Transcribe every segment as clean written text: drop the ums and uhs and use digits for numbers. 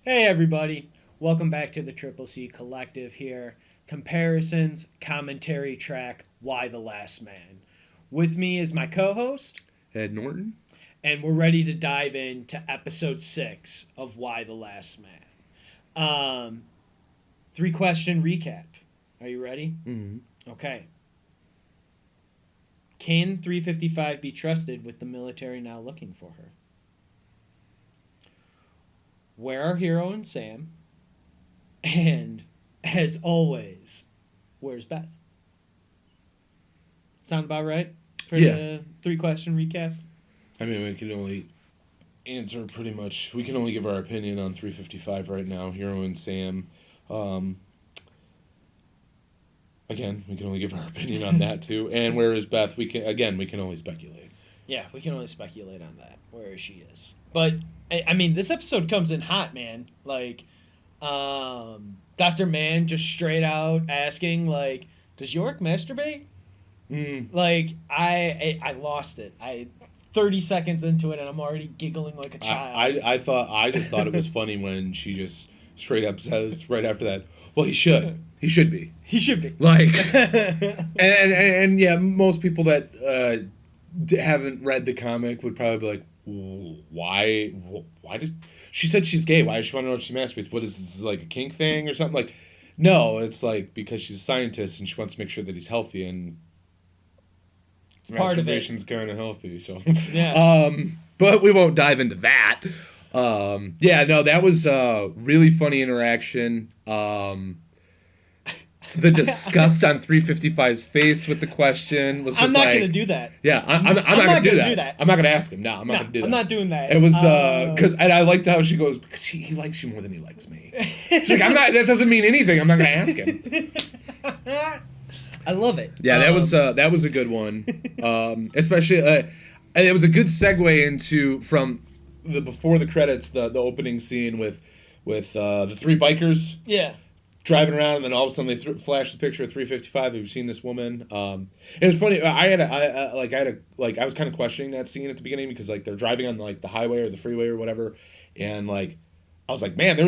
Hey everybody, welcome back to the Triple C Collective here. Comparisons, commentary track, Why the Last Man. With me is my co-host, Ed Norton. and we're ready to dive into episode 6 of Why the Last Man. 3-question recap. Are you ready? Mm-hmm. Okay. Can 355 be trusted with the military now looking for her? Where are Hero and Sam? And, as always, where's Beth? Sound about right for the 3-question recap? I mean, we can only answer pretty much. We can only give our opinion on 355 right now. Hero and Sam. Again, we can only give our opinion on that too. And where is Beth? We can only speculate. Yeah, we can only speculate on that, where she is. But, I mean, this episode comes in hot, man. Like, Dr. Mann just straight out asking, like, does York masturbate? Like, I lost it. 30 seconds into it, and I'm already giggling like a child. I just thought it was funny when she just straight up says right after that, well, he should. He should be. He should be. Like, and yeah, most people that haven't read the comic would probably be like, why did she said she's gay? Why does she want to know if she masturbates? What is this, like a kink thing or something? Like, no, it's like because she's a scientist and she wants to make sure that he's healthy, and it's part of it. Masturbation's kind of healthy, so yeah. But we won't dive into that. Yeah, no, that was a really funny interaction. The disgust on 355's face with the question was just I'm not going to do that. Yeah, I'm not going to do that. I'm not going to ask him. No, I'm not going to do that. I'm not doing that. It was, and I liked how she goes, because he likes you more than he likes me. She's like, that doesn't mean anything. I'm not going to ask him. I love it. Yeah, that was a good one. Especially, and it was a good segue into, from the before the credits, the opening scene with the three bikers. Yeah. Driving around, and then all of a sudden they flash the picture of 355. Have you seen this woman? It was funny. I was kind of questioning that scene at the beginning because like they're driving on like the highway or the freeway or whatever, and like I was like, man, there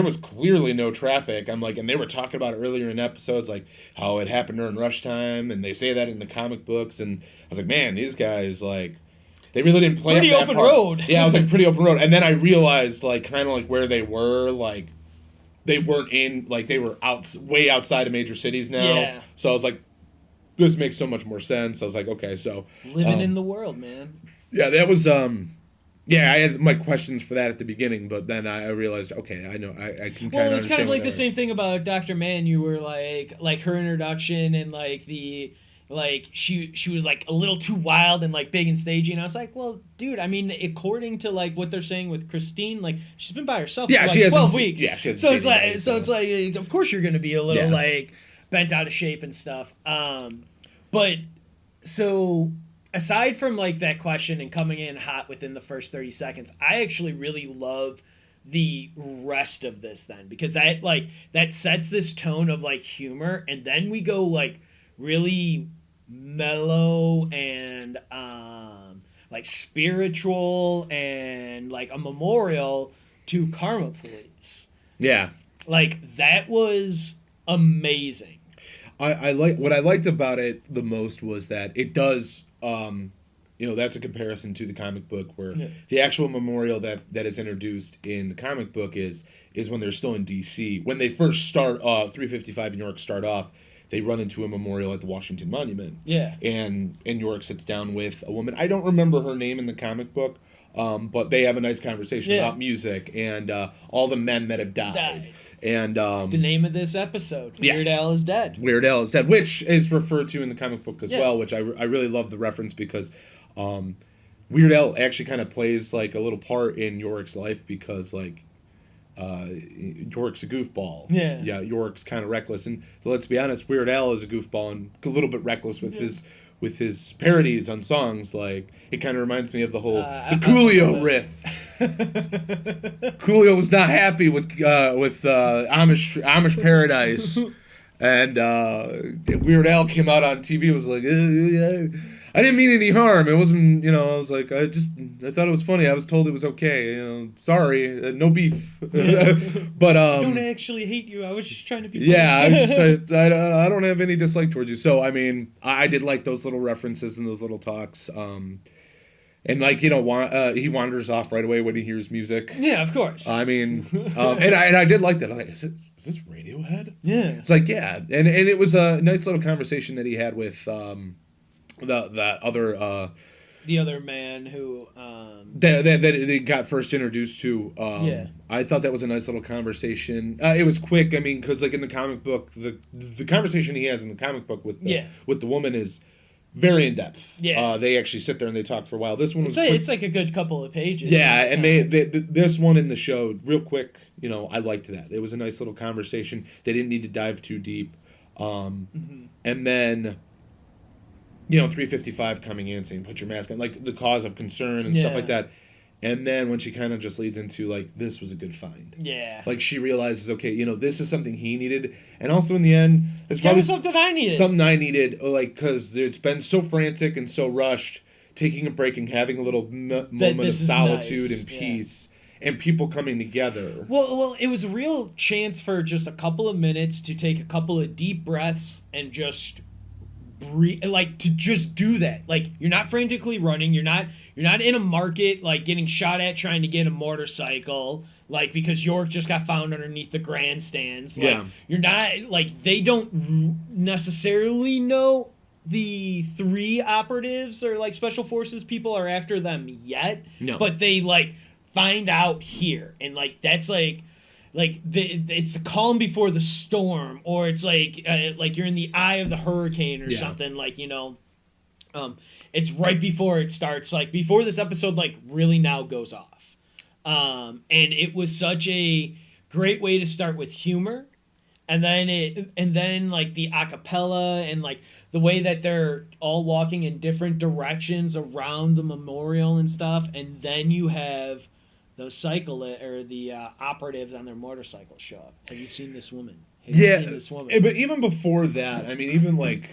was clearly no traffic. I'm like, and they were talking about it earlier in episodes, like how it happened during rush time, and they say that in the comic books, and I was like, man, these guys like. They really didn't play pretty up that open part. road. Yeah, I was like pretty open road, and then I realized like kind of like where they were like. They weren't in, like, they were way outside of major cities now. Yeah. So I was like, this makes so much more sense. I was like, okay, so. Living in the world, man. Yeah, that was, yeah, I had my questions for that at the beginning, but then I realized, okay, I know, I can kind of understand. Well, it's kind of like the same thing about Dr. Mann. You were like her introduction and like she was like a little too wild and like big and stagey, and I was like, well, dude, I mean, according to like what they're saying with Christine, like she's been by herself for like 12 weeks. Yeah, she hasn't so it's anybody, it's like of course you're gonna be a little like bent out of shape and stuff. But so aside from like that question and coming in hot within the first 30 seconds, I actually really love the rest of this then, because that sets this tone of like humor, and then we go like really mellow and like spiritual and like a memorial to Karma Police. Yeah. Like that was amazing. I like what I liked about it the most was that it does that's a comparison to the comic book where the actual memorial that is introduced in the comic book is when they're still in DC. When they first start 355 in New York start off, they run into a memorial at the Washington Monument. Yeah. And York sits down with a woman. I don't remember her name in the comic book, but they have a nice conversation about music and all the men that have died. And the name of this episode, Weird Al is Dead. Weird Al is Dead, which is referred to in the comic book as well, which I really love the reference because Weird Al actually kind of plays like a little part in York's life because like York's a goofball. Yeah, York's kind of reckless, and let's be honest, Weird Al is a goofball and a little bit reckless with his parodies on songs. Like it kind of reminds me of the whole the Coolio riff. Coolio was not happy with Amish Paradise, and Weird Al came out on TV and was like, I didn't mean any harm. It wasn't, I was like, I thought it was funny. I was told it was okay. Sorry, no beef. But I don't actually hate you. I was just trying to be funny. Yeah, I don't have any dislike towards you. So I mean, I did like those little references and those little talks. And like he wanders off right away when he hears music. Yeah, of course. I mean, and I did like that. I'm like, is this Radiohead? Yeah. It's like, yeah, and it was a nice little conversation that he had with the other man who that they got first introduced to. Yeah. I thought that was a nice little conversation. It was quick. I mean, because like in the comic book, the conversation he has in the comic book with the woman is very in depth. Yeah. They actually sit there and they talk for a while. This one it's like a good couple of pages. Yeah, and this one in the show, real quick, I liked that. It was a nice little conversation. They didn't need to dive too deep. And then 355 coming in saying, put your mask on, like the cause of concern and stuff like that. And then when she kind of just leads into, like, this was a good find. Yeah. Like, she realizes, okay, this is something he needed. And also in the end, it's probably something I needed. Something I needed, like, because it's been so frantic and so rushed, taking a break and having a little moment of solitude and peace. And people coming together. Well, it was a real chance for just a couple of minutes to take a couple of deep breaths and just breathe, like to just do that. Like you're not frantically running. You're not in a market like getting shot at trying to get a motorcycle. Like because York just got found underneath the grandstands. Like, you're not like they don't necessarily know the 3 operatives or like special forces people are after them yet. No, but they like find out here, and like that's like it's the calm before the storm, or it's like you're in the eye of the hurricane or something. Like it's right before it starts, like before this episode like really now goes off. And it was such a great way to start with humor, and then like the acapella and like the way that they're all walking in different directions around the memorial and stuff, and then you have those the operatives on their motorcycles show up. Have you seen this woman? Have you seen this woman? But even before that, I mean, even like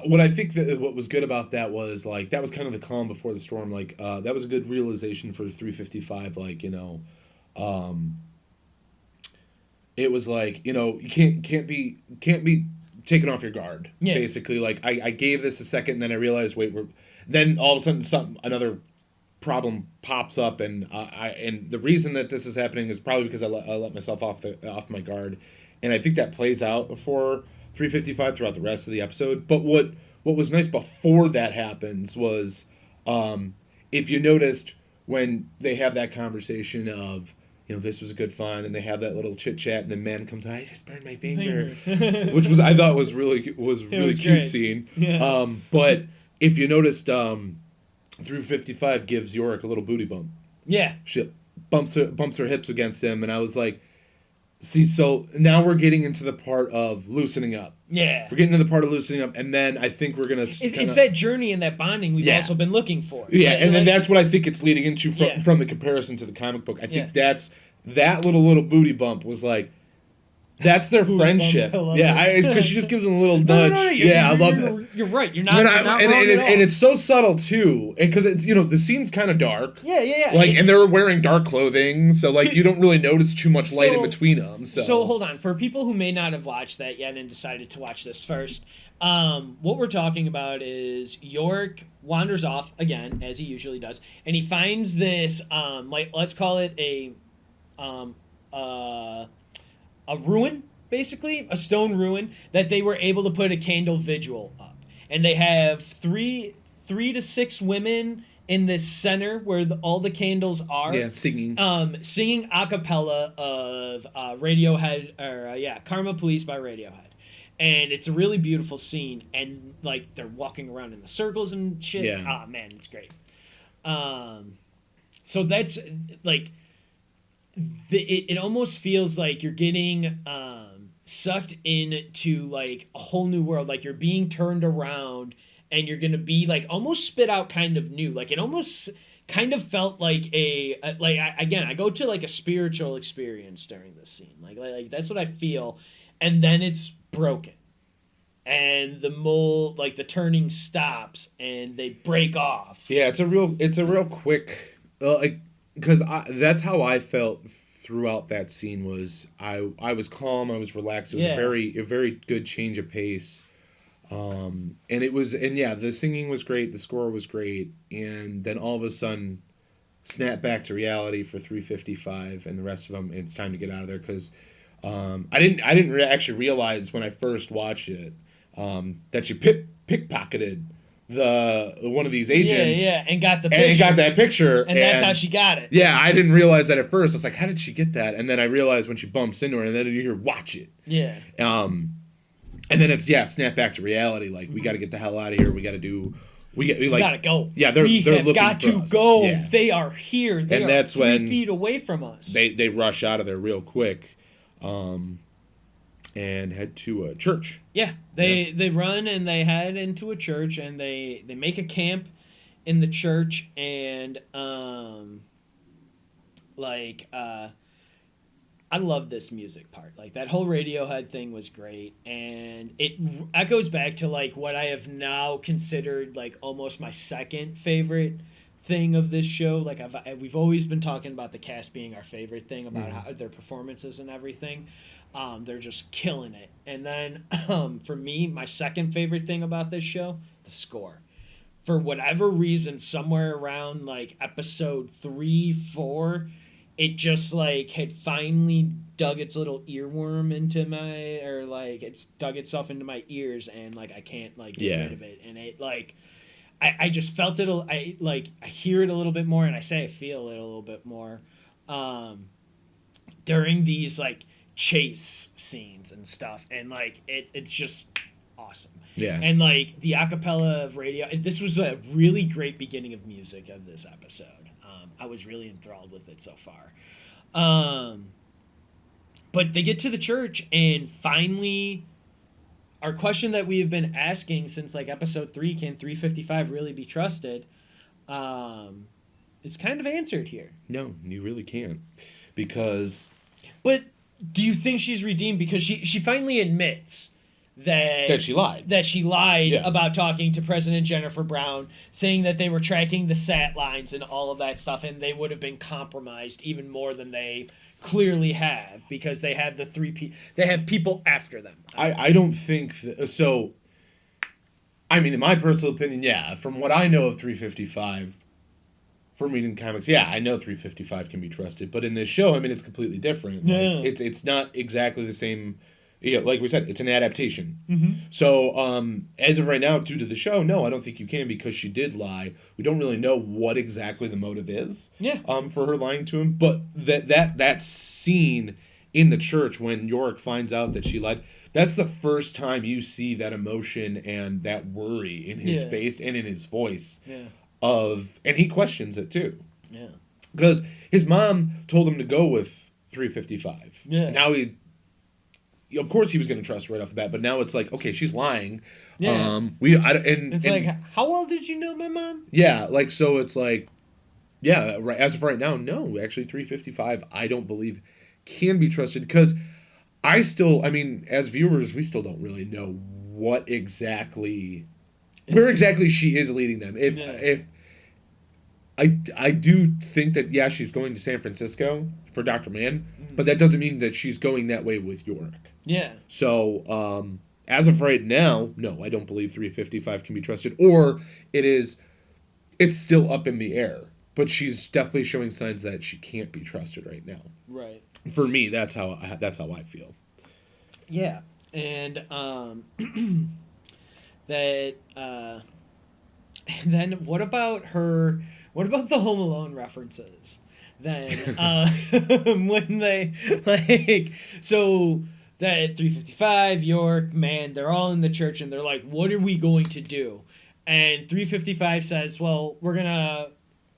what I think that what was good about that was like that was kind of the calm before the storm. Like that was a good realization for 355. Like it was like you can't be taken off your guard. Yeah. Basically, like I gave this a second, and then I realized then all of a sudden another problem pops up, and the reason that this is happening is probably because I let myself off my guard, and I think that plays out for 355 throughout the rest of the episode. But what was nice before that happens was, if you noticed when they have that conversation of this was a good find, and they have that little chit chat, and the man comes, I just burned my finger, which I thought was really cute great scene. Yeah. But if you noticed, 355 gives Yorick a little booty bump. Yeah. She bumps her hips against him, and I was like, see, so now we're getting into the part of loosening up. Yeah. We're getting to the part of loosening up, and then I think we're going to... It's that journey and that bonding we've also been looking for. Yeah, and then that's what I think it's leading into from the comparison to the comic book. I think that little booty bump was like, that's their friendship. Yeah, because she just gives them a little nudge. No, I love that. You're right. You're not wrong at all. And it's so subtle too, because it's the scene's kind of dark. Yeah. Like, and they're wearing dark clothing, so like you don't really notice too much light in between them. So hold on, for people who may not have watched that yet and decided to watch this first, what we're talking about is York wanders off again as he usually does, and he finds this let's call it a ruin, basically, a stone ruin that they were able to put a candle vigil up. And they have three to six women in this center where all the candles are. Yeah, singing. Singing a cappella of Radiohead, or Karma Police by Radiohead. And it's a really beautiful scene. And, like, they're walking around in the circles and shit. Yeah. Ah, man, it's great. So that's, like... It almost feels like you're getting sucked into like a whole new world, like you're being turned around and you're gonna be like almost spit out kind of new. Like it almost kind of felt like I go to like a spiritual experience during this scene. Like that's what I feel, and then it's broken and the turning stops and they break off. Yeah, it's a real quick, because that's how I felt throughout that scene. Was I was calm, I was relaxed. It was a very good change of pace. And the singing was great, the score was great, and then all of a sudden, snap back to reality for 355, and the rest of them, it's time to get out of there, because I didn't actually realize when I first watched it that she pickpocketed one of these agents, and got the picture, and got that picture, and that's how she got it. Yeah, I didn't realize that at first. I was like, how did she get that? And then I realized when she bumps into her, and then you hear, watch it. Yeah. And then it's snap back to reality. Like, we got to get the hell out of here. We got to do. We gotta go. Yeah, they're looking got for to us. go. Yeah. They are here. They are 3 feet away from us. They rush out of there real quick, and head to a church. Yeah, they run and they head into a church, and they make a camp in the church, and I love this music part. Like, that whole Radiohead thing was great, and it echoes back to like what I have now considered like almost my second favorite thing of this show. Like, we've always been talking about the cast being our favorite thing about how their performances and everything. They're just killing it. And then for me, my second favorite thing about this show, the score. For whatever reason, somewhere around like episode 3, 4, it just like had finally dug its little earworm into it's dug itself into my ears, and like I can't like get rid of it. And it like I just felt it. I hear it a little bit more, and I feel it a little bit more during these like chase scenes and stuff, and like it's just awesome. Yeah. And like the acapella of Radio, this was a really great beginning of music of this episode. I was really enthralled with it so far. But they get to the church, and finally, our question that we have been asking since like episode 3, can 355 really be trusted? It's kind of answered here. No, you really can't, because. But do you think she's redeemed? Because she finally admits that she lied. That she lied about talking to President Jennifer Brown, saying that they were tracking the sat lines and all of that stuff, and they would have been compromised even more than they clearly have, because they have they have people after them. I don't think so. I mean, in my personal opinion, from what I know of 355, from reading comics, I know 355 can be trusted, but in this show, I mean, it's completely different. Yeah. Like, it's not exactly the same. Yeah, like we said, it's an adaptation. Mm-hmm. So, as of right now, due to the show, no, I don't think you can, because she did lie. We don't really know what exactly the motive is. Yeah. For her lying to him, but that scene in the church when Yorick finds out that she lied, that's the first time you see that emotion and that worry in his face and in his voice. Yeah. And he questions it too. Yeah. Because his mom told him to go with 355. Yeah. Now of course he was going to trust right off the bat, but now it's like, okay, she's lying. Yeah. Like, how well did you know my mom? Yeah, like, so it's like, right, as of right now, no, actually 355, I don't believe can be trusted, because as viewers, we still don't really know where exactly she is leading them. If I do think that, she's going to San Francisco for Dr. Mann, but that doesn't mean that she's going that way with Yorick. Yeah. So, as of right now, no, I don't believe 355 can be trusted, or it's still up in the air, but she's definitely showing signs that she can't be trusted right now. Right. For me, that's how I feel. Yeah. And and then what about the Home Alone references? Then when they so that 355, York, man, they're all in the church, and they're like, what are we going to do? And 355 says, well, we're gonna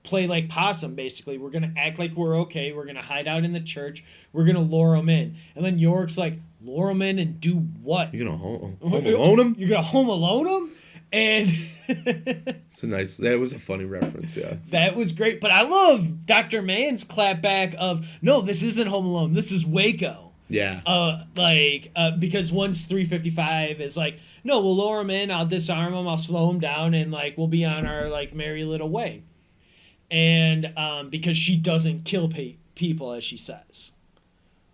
play like possum, basically. We're gonna act like we're okay. We're gonna hide out in the church. We're gonna lure them in. And then York's like, lure them in and do what? You're gonna home alone them? You're gonna home alone them? And that was a funny reference, yeah. That was great. But I love Dr. Mann's clapback of, no, this isn't Home Alone. This is Waco. Yeah. Because once 355 is like, no, we'll lower him in, I'll disarm him, I'll slow him down, and like we'll be on our like merry little way. And because she doesn't kill people, as she says,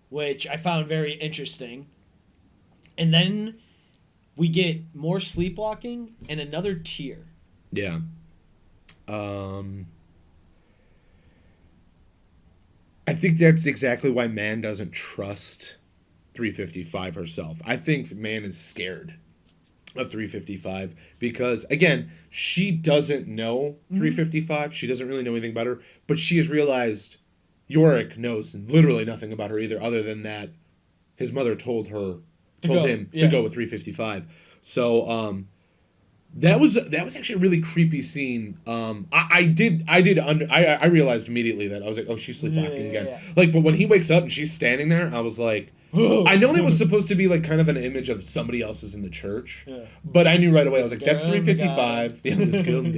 which I found very interesting. And then we get more sleepwalking and another tear. Yeah. I think that's exactly why Man doesn't trust 355 herself. I think Man is scared of 355 because, again, she doesn't know 355. She doesn't really know anything about her, but she has realized Yorick knows literally nothing about her either, other than that his mother told him to go with 355. So that was actually a really creepy scene. I realized immediately that I was like, oh, she's sleepwalking again. Yeah. Like, but when he wakes up and she's standing there, I was like, I know it was supposed to be like kind of an image of somebody else's in the church, but I knew right away. I was like, that's 355. Yeah, this girl and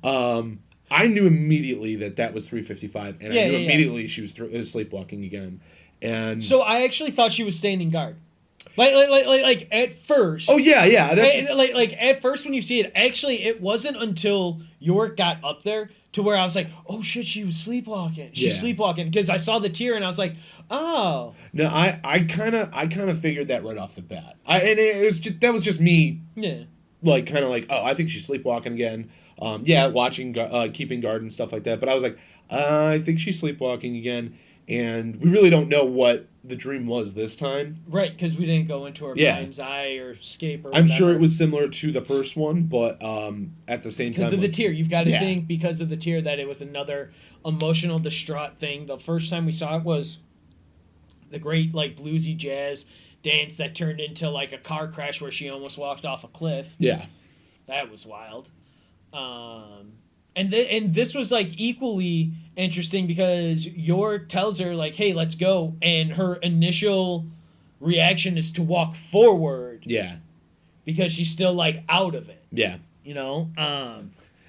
gun. I knew immediately that was 355, and I knew immediately she was sleepwalking again. And so I actually thought she was standing guard. Like at first. Oh yeah. That's like at first when you see it, actually it wasn't until York got up there to where I was like, oh shit, she was sleepwalking. She's sleepwalking because I saw the tear and I was like, oh. No, I kind of figured that right off the bat. That was just me. Yeah. Like kind of like, oh, I think she's sleepwalking again. Watching, keeping guard and stuff like that. But I was like, I think she's sleepwalking again, and we really don't know what the dream was this time. Right, because we didn't go into her mind's eye or escape or whatever. I'm sure it was similar to the first one, but at the same time... Because of the tear. You've got to think because of the tear that it was another emotional, distraught thing. The first time we saw it was the great, like, bluesy jazz dance that turned into, like, a car crash where she almost walked off a cliff. Yeah. That was wild. And this was like equally interesting because York tells her like, "Hey, let's go," and her initial reaction is to walk forward. Yeah. Because she's still like out of it. Yeah. You know.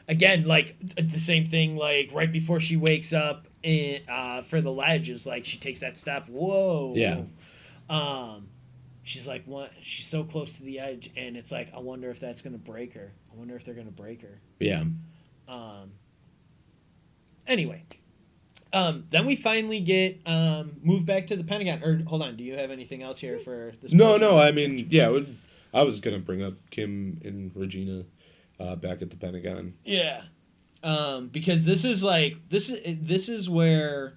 Again, like the same thing. Like right before she wakes up for the ledge is like she takes that step. Whoa. Yeah. She's like, what? She's so close to the edge, and it's like, I wonder if that's gonna break her. I wonder if they're gonna break her. Yeah. Anyway, then we finally get moved back to the Pentagon. Or hold on, do you have anything else here for this? No. I mean, yeah, I was gonna bring up Kim and Regina back at the Pentagon. Yeah, because this is where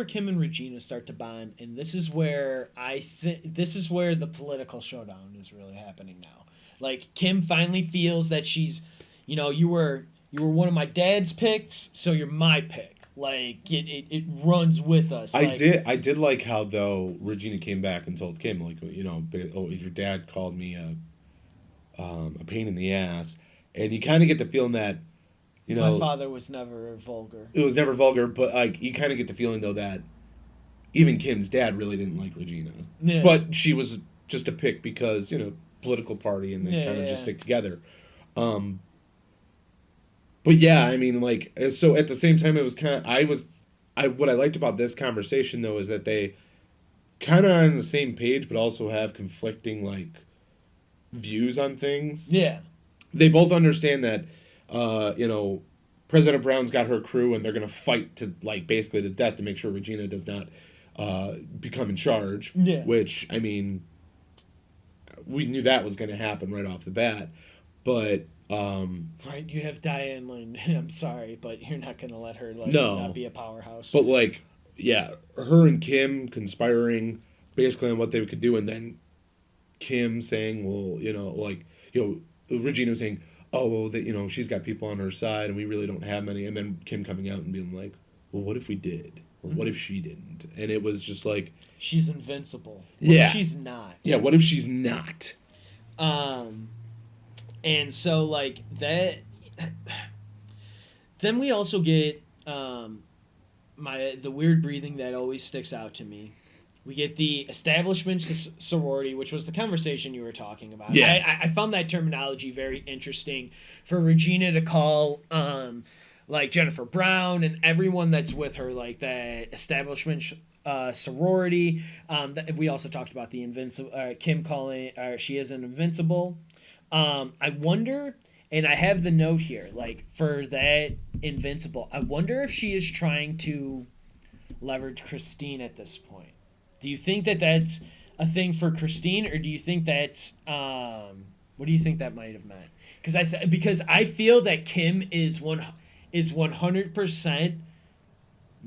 Kim and Regina start to bond, and this is where the political showdown is really happening now. Like Kim finally feels that she's, you were one of my dad's picks, so you're my pick. Like it runs with us. I did like how though Regina came back and told Kim like, oh, your dad called me a pain in the ass, and you kind of get the feeling that, my father was never vulgar. It was never vulgar, but like you kind of get the feeling though that even Kim's dad really didn't like Regina, but she was just a pick because political party and they kind of just stick together. But yeah, I mean, like, so at the same time, it was kind of, what I liked about this conversation though is that they kind of are on the same page, but also have conflicting like views on things. Yeah, they both understand that, President Brown's got her crew and they're gonna fight to like basically the death to make sure Regina does not become in charge. Yeah, which I mean, we knew that was going to happen right off the bat, but right, you have Diane Lynn. I'm sorry, but you're not going to let her not be a powerhouse. But like, yeah, her and Kim conspiring basically on what they could do, and then Kim saying, "Well, Regina saying, oh, well, that she's got people on her side, and we really don't have many," and then Kim coming out and being like, "Well, what if we did?" Or what if she didn't? And it was just like... She's invincible. What if she's not? Yeah, what if she's not? And so, like, that... Then we also get the weird breathing that always sticks out to me. We get the establishment sorority, which was the conversation you were talking about. Yeah. I found that terminology very interesting for Regina to call... like Jennifer Brown and everyone that's with her, like that establishment sorority. We also talked about the invincible Kim calling she is an invincible. I wonder, and I have the note here, like for that invincible. I wonder if she is trying to leverage Christine at this point. Do you think that that's a thing for Christine, or do you think that's what do you think that might have meant? Because I feel that Kim is 100%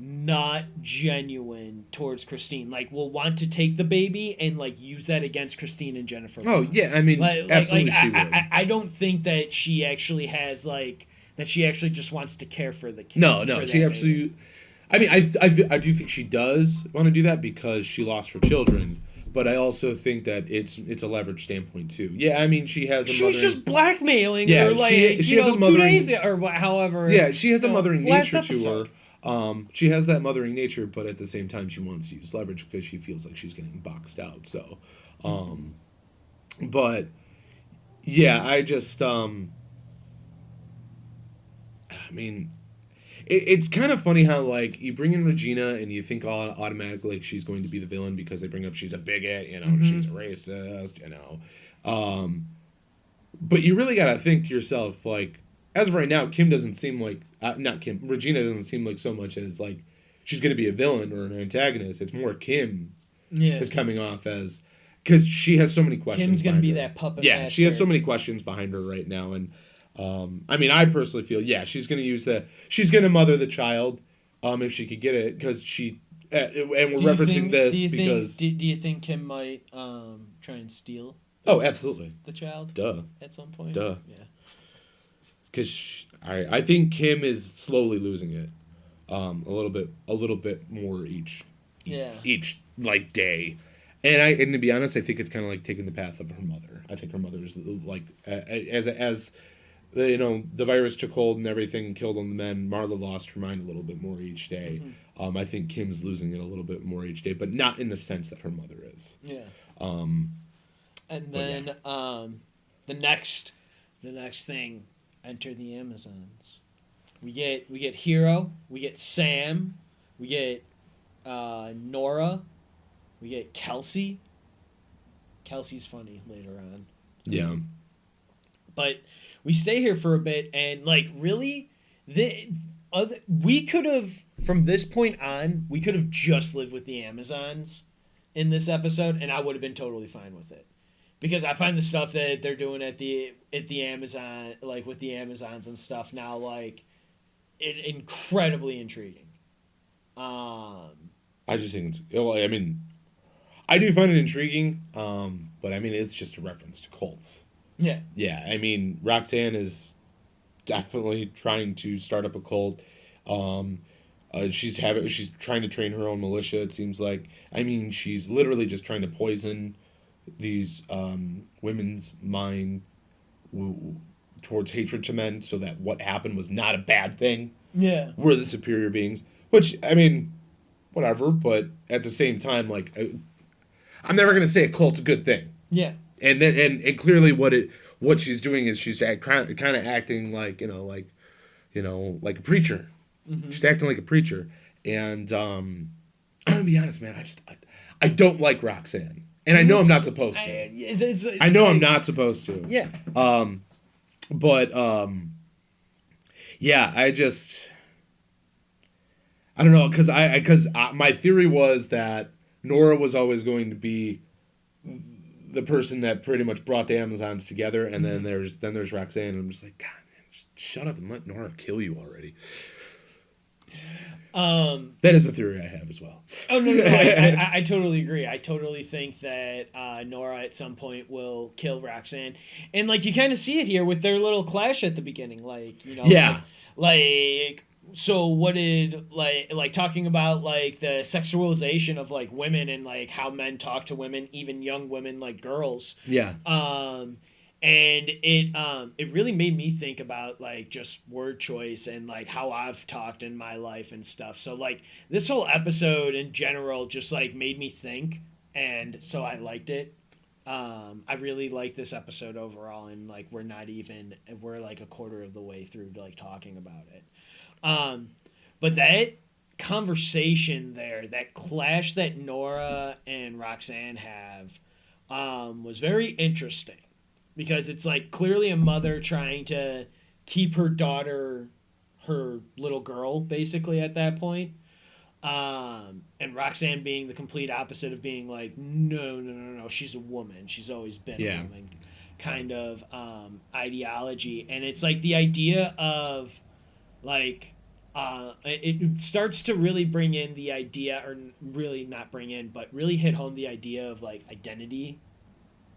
not genuine towards Christine. Like, will want to take the baby and like use that against Christine and Jennifer. Oh yeah, I mean, absolutely she would. I don't think that she actually has like that. She actually just wants to care for the kid. No, she absolutely. I mean, I do think she does want to do that because she lost her children. But I also think that it's a leverage standpoint too. Yeah, I mean she has. She was just blackmailing her, like she has 2 days or however. Yeah, she has a mothering nature to her. She has that mothering nature, but at the same time she wants to use leverage because she feels like she's getting boxed out. So, but yeah, I just I mean. It's kind of funny how, like, you bring in Regina and you think automatically like, she's going to be the villain because they bring up she's a bigot, you know, she's a racist, you know. But you really got to think to yourself, like, as of right now, Kim doesn't seem like, Regina doesn't seem like so much as, like, she's going to be a villain or an antagonist. It's more Kim is coming off as, because she has so many questions. Kim's going to be that puppet master. She has so many questions behind her right now, and I mean, I personally feel, she's going to use that. She's going to mother the child, if she could get it, because she. And we're referencing this because. Do you think Kim might try and steal? Absolutely. The child. Duh. At some point. Duh. Yeah. Because I think Kim is slowly losing it, a little bit more each like day, and to be honest, I think it's kind of like taking the path of her mother. I think her mother is like as the virus took hold and everything killed on the men. Marla lost her mind a little bit more each day. Mm-hmm. I think Kim's losing it a little bit more each day, but not in the sense that her mother is. Yeah. And then the next thing, enter the Amazons. We get Hero, we get Sam, we get Nora, we get Kelsey. Kelsey's funny later on. Yeah. But we stay here for a bit, and like really, we could have from this point on, we could have just lived with the Amazons in this episode, and I would have been totally fine with it, because I find the stuff that they're doing at the Amazon, like with the Amazons and stuff now, like incredibly intriguing. I just think it's. Well, I mean, I do find it intriguing, but I mean, it's just a reference to cults. Yeah. Yeah, I mean, Roxanne is definitely trying to start up a cult. She's trying to train her own militia, it seems like. I mean, she's literally just trying to poison these women's mind towards hatred to men, so that what happened was not a bad thing. Yeah. We're the superior beings. Which, I mean, whatever, but at the same time, like, I'm never going to say a cult's a good thing. Yeah. And clearly what she's doing is she's kind of acting like, like a preacher. Mm-hmm. She's acting like a preacher. And I'm going to be honest, man, I don't like Roxanne. And I know I'm not supposed to. I know I'm not supposed to. Yeah. But yeah, I don't know, because my theory was that Nora was always going to be the person that pretty much brought the Amazons together, and then there's Roxanne, and I'm just like, God, man, just shut up and let Nora kill you already. That is a theory I have as well. Oh no, I totally agree. I totally think that Nora at some point will kill Roxanne, and like you kind of see it here with their little clash at the beginning, like yeah, like so what did like talking about like the sexualization of like women and like how men talk to women, even young women, like girls. Yeah. And it really made me think about like just word choice and like how I've talked in my life and stuff. So like this whole episode in general just like made me think, and so I liked it. I really like this episode overall, and like we're like a quarter of the way through like talking about it. But that conversation there, that clash that Nora and Roxanne have, was very interesting because it's like clearly a mother trying to keep her daughter, her little girl, basically at that point. And Roxanne being the complete opposite of being like, no, no, no, no, she's a woman. She's always been a woman kind of ideology. And it's like the idea of like, it starts to really bring in the idea, or really not bring in, but really hit home the idea of like identity,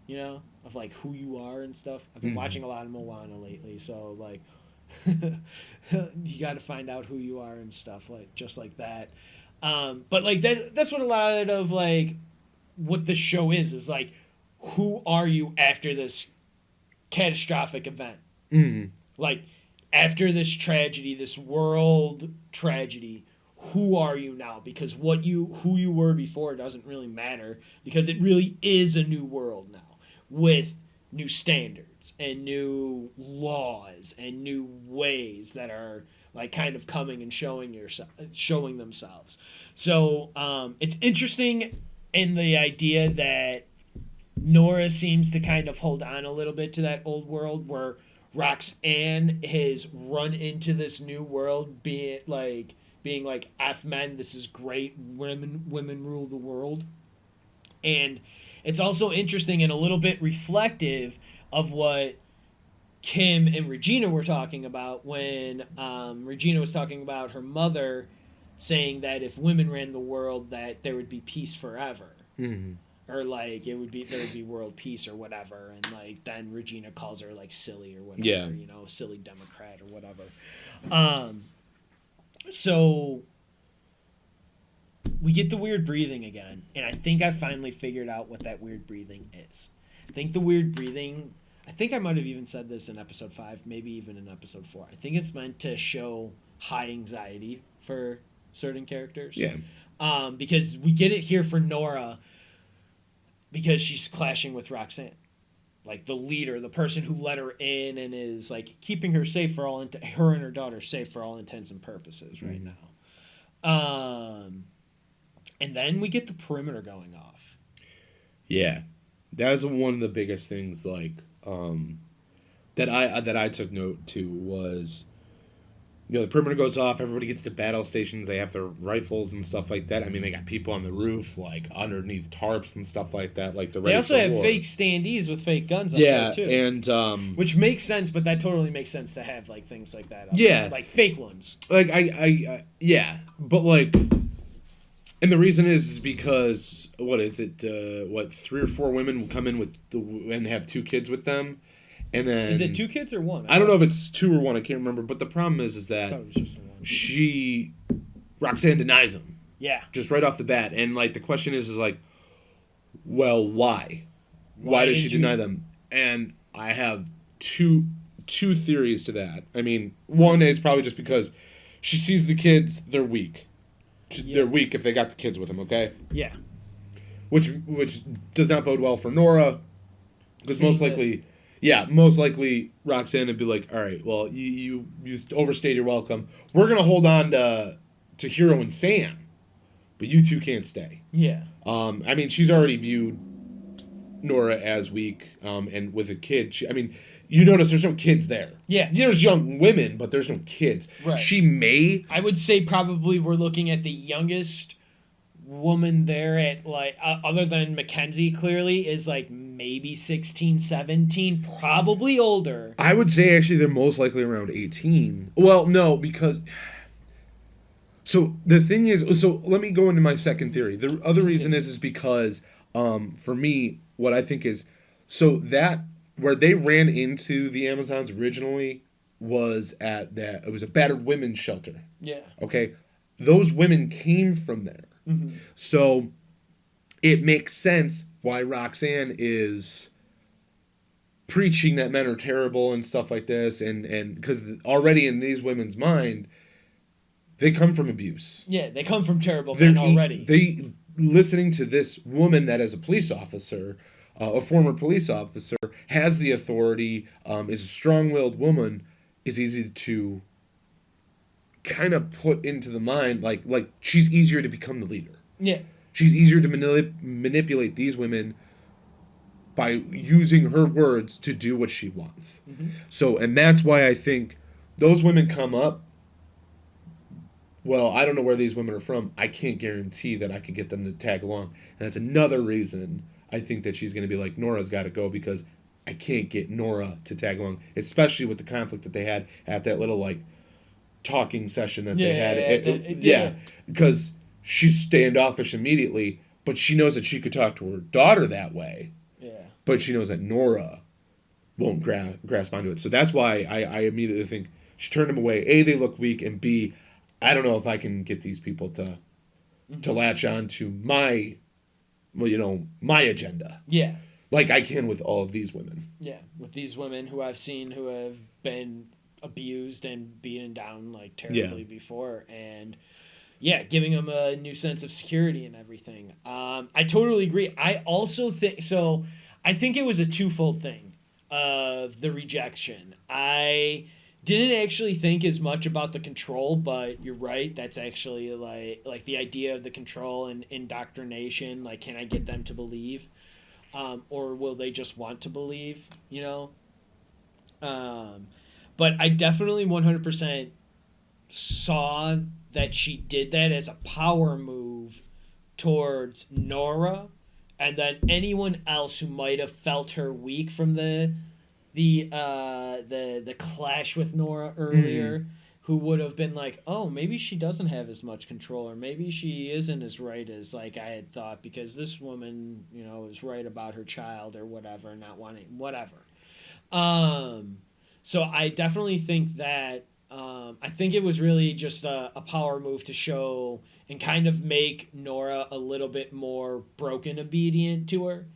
you know, of like who you are and stuff. I've been watching a lot of Moana lately, so like you got to find out who you are and stuff, like just like that. But like that's what a lot of like what the show is like, who are you after this catastrophic event? Like after this tragedy, this world tragedy, who are you now? Because who you were before doesn't really matter, because it really is a new world now with new standards and new laws and new ways that are like kind of coming and showing themselves. So it's interesting in the idea that Nora seems to kind of hold on a little bit to that old world, where Roxanne has run into this new world, being like F men, this is great, women rule the world. And it's also interesting and a little bit reflective of what Kim and Regina were talking about when Regina was talking about her mother saying that if women ran the world, that there would be peace forever. Or like there would be world peace or whatever, and like then Regina calls her like silly or whatever, you know, silly Democrat or whatever. So we get the weird breathing again, and I think I finally figured out what that weird breathing is. I think the weird breathing, I think I might have even said this in episode 5, maybe even in episode 4. I think it's meant to show high anxiety for certain characters. Yeah. Because we get it here for Nora, because she's clashing with Roxanne, like the leader, the person who let her in and is like keeping her safe for all her and her daughter safe for all intents and purposes right now. And then we get the perimeter going off. Yeah, that was one of the biggest things like that I took note to was, you know, the perimeter goes off, everybody gets to battle stations, they have their rifles and stuff like that. I mean, they got people on the roof, like, underneath tarps and stuff like that, like, they also have fake standees with fake guns up there, too. And, which makes sense, but that totally makes sense to have, like, things like that up there. There. Like, fake ones. Like, yeah, but, like, and the reason is because, what is it, 3 or 4 women will come in with and have 2 kids with them. And then, is it 2 kids or 1? I don't know if it's 2 or 1. I can't remember. But the problem is that it was just 1. Roxanne denies him. Yeah. Just right off the bat. And like the question is like, well, why? Why does she deny them? And I have two theories to that. I mean, one is probably just because she sees the kids, they're weak. They're weak if they got the kids with them. Okay. Yeah. Which does not bode well for Nora, because most likely Roxanne would be like, all right, well, you overstayed your welcome. We're going to hold on to Hero and Sam, but you two can't stay. Yeah. I mean, she's already viewed Nora as weak, and with a kid, you notice there's no kids there. Yeah. There's young women, but there's no kids. Right. She may... I would say probably we're looking at the youngest woman there at, like, other than Mackenzie, clearly, is, like, maybe 16, 17, probably older. I would say, actually, they're most likely around 18. Well, no, because... So, the thing is... So, let me go into my second theory. The other reason is because, for me, what I think is... So, that... Where they ran into the Amazons originally was at that... It was a battered women's shelter. Yeah. Okay? Those women came from there. Mm-hmm. So it makes sense why Roxanne is preaching that men are terrible and stuff like this, and because already in these women's mind, they come from abuse. Yeah, they come from terrible men already. They listening to this woman that is a police officer, a former police officer, has the authority, is a strong-willed woman, is easy to kind of put into the mind like she's easier to become the leader. Yeah. She's easier to manipulate these women by using her words to do what she wants. Mm-hmm. So, and that's why I think those women come up. Well, I don't know where these women are from. I can't guarantee that I could get them to tag along. And that's another reason I think that she's going to be like, Nora's got to go, because I can't get Nora to tag along, especially with the conflict that they had at that little, like, talking session that they had. Because she's standoffish immediately, but she knows that she could talk to her daughter that way. Yeah. But she knows that Nora won't grasp onto it. So that's why I immediately think she turned him away. A, they look weak, and B, I don't know if I can get these people to latch on to my agenda. Yeah. Like I can with all of these women. Yeah, with these women who I've seen who have been abused and beaten down like terribly before, and giving them a new sense of security and everything. I totally agree. I also think so. I think it was a twofold thing of the rejection. I didn't actually think as much about the control, but you're right. That's actually like the idea of the control and indoctrination. Like, can I get them to believe, or will they just want to believe? You know. But I definitely 100% saw that she did that as a power move towards Nora, and then anyone else who might have felt her weak from the clash with Nora earlier, who would have been like, oh, maybe she doesn't have as much control, or maybe she isn't as right as like I had thought, because this woman, is right about her child or whatever, not wanting whatever. So I definitely think that I think it was really just a power move to show and kind of make Nora a little bit more broken obedient to her,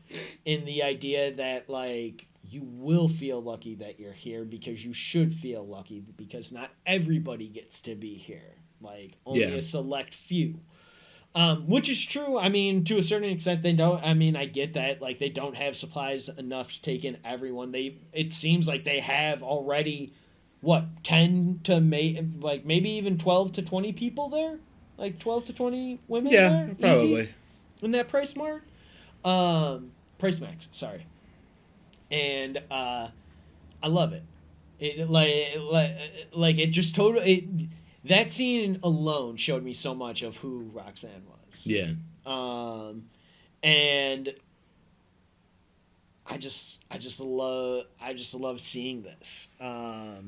in the idea that like, you will feel lucky that you're here because you should feel lucky, because not everybody gets to be here. Like, only a select few. Which is true. I mean, to a certain extent, they don't. I mean, I get that. Like, they don't have supplies enough to take in everyone. It seems like they have already, 10 to maybe even 12 to 20 people there? Like 12 to 20 women there? Yeah, probably. Easy? In that price mart? Price max, sorry. And I love it. It just totally... That scene alone showed me so much of who Roxanne was. Yeah. And I just love seeing this. How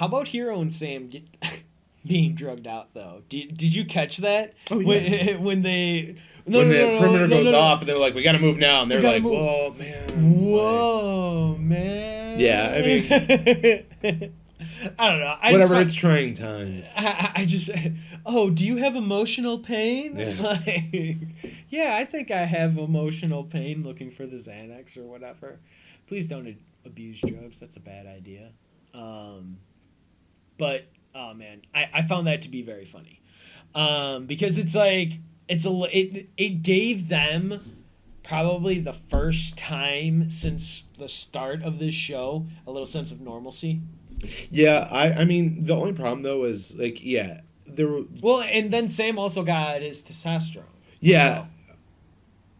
about Hero and Sam being drugged out though? Did you catch that? Oh yeah. When the perimeter goes off and they're like, we gotta move now, and they're like, whoa man. Yeah, I mean, I don't know. It's trying times. I just, do you have emotional pain? Yeah. Yeah, I think I have emotional pain looking for the Xanax or whatever. Please don't abuse drugs. That's a bad idea. But, oh man, I found that to be very funny. Because it's like, it gave them probably the first time since the start of this show a little sense of normalcy. Yeah, I mean, the only problem though is like, there were... Well, and then Sam also got his testosterone. Yeah. So.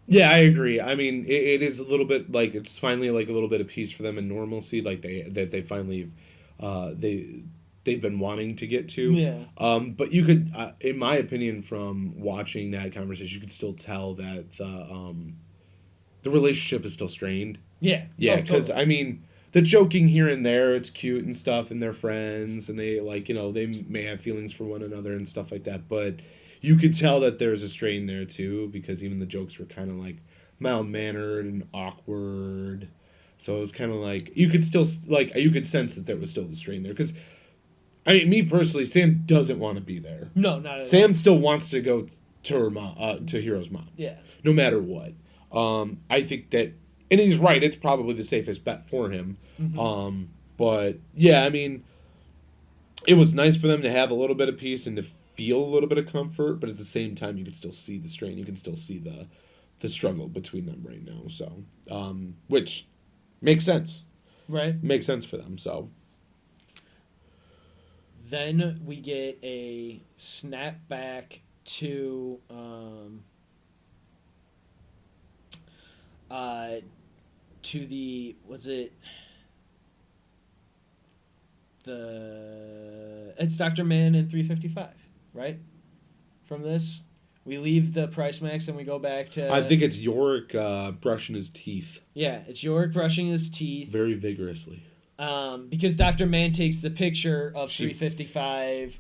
Yeah, I agree. I mean, it is a little bit like, it's finally like a little bit of peace for them in normalcy, like they finally they've been wanting to get to. Yeah. But you could, in my opinion, from watching that conversation, you could still tell that the relationship is still strained. Yeah. Yeah, because totally. I mean, the joking here and there, it's cute and stuff, and they're friends, and they they may have feelings for one another and stuff like that, but you could tell that there's a strain there too, because even the jokes were kind of like mild-mannered and awkward. So it was kind of like, you could still, you could sense that there was still the strain there, because I mean, me personally, Sam doesn't want to be there. No, not at all. Sam still wants to go to her mom, to Hero's mom. Yeah. No matter what. I think that, and he's right, it's probably the safest bet for him. Mm-hmm. But yeah, I mean, it was nice for them to have a little bit of peace and to feel a little bit of comfort, but at the same time, you can still see the strain. You can still see the struggle between them right now. So, which makes sense. Right. Makes sense for them. So. Then we get a snap back to the was it the it's Dr. Mann in 355, right? From this, we leave the Price Max and we go back to. I think it's Yorick brushing his teeth. Yeah, it's Yorick brushing his teeth very vigorously. Because Dr. Mann takes the picture of 355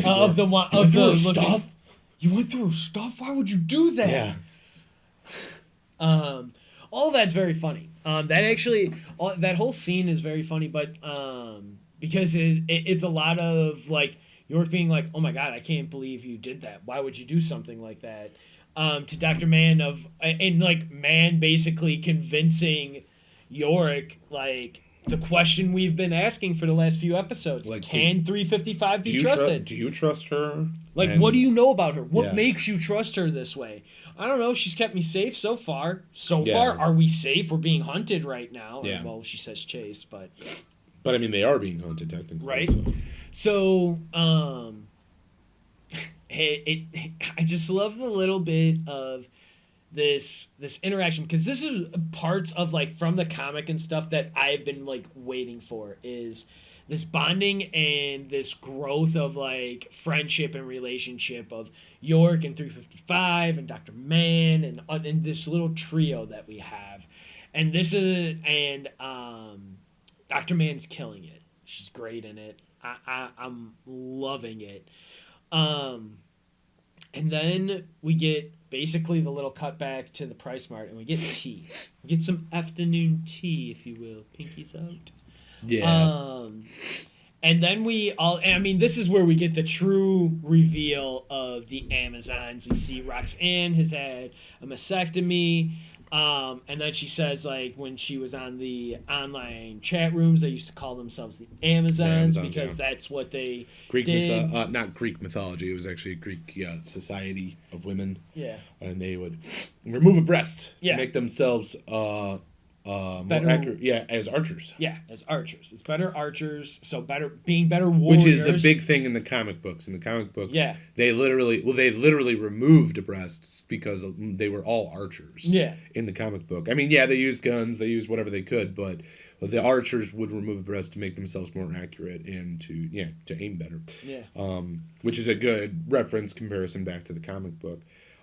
of the stuff. You went through stuff. Why would you do that? Yeah. All of that's very funny. That whole scene is very funny, but because it's a lot of like York being like, oh my god, I can't believe you did that. Why would you do something like that? To Dr. Mann and like Mann basically convincing Yorick like the question we've been asking for the last few episodes. Like, can 355 be trusted? Do you trust her? Like, what do you know about her? What makes you trust her this way? I don't know. She's kept me safe so far. Far, are we safe? We're being hunted right now. Yeah. Well, she says chase, but... But, I mean, they are being hunted, technically. Right. So I just love the little bit of this interaction, because this is parts of like from the comic and stuff that I've been like waiting for, is this bonding and this growth of like friendship and relationship of York and 355 and Dr. Mann and this little trio that we have. And Dr. Mann's killing it. She's great in it. I'm loving it. And then we get basically the little cutback to the Price Mart, and we get tea. We get some afternoon tea, if you will. Pinkies out. Yeah. And then this is where we get the true reveal of the Amazons. We see Roxanne has had a mastectomy. And then she says, like, when she was on the online chat rooms, they used to call themselves the Amazons because that's what they did. Not Greek mythology. It was actually a Greek society of women. Yeah. And they would remove a breast to Yeah. make themselves more accurate. Yeah, as archers. Yeah, as archers. It's better archers, so being better warriors. Which is a big thing in the comic books. In the comic books, yeah. they literally removed breasts because they were all archers. Yeah. In the comic book. I mean, yeah, they used guns, they used whatever they could, but the archers would remove a breast to make themselves more accurate and to aim better. Yeah. Which is a good reference comparison back to the comic book.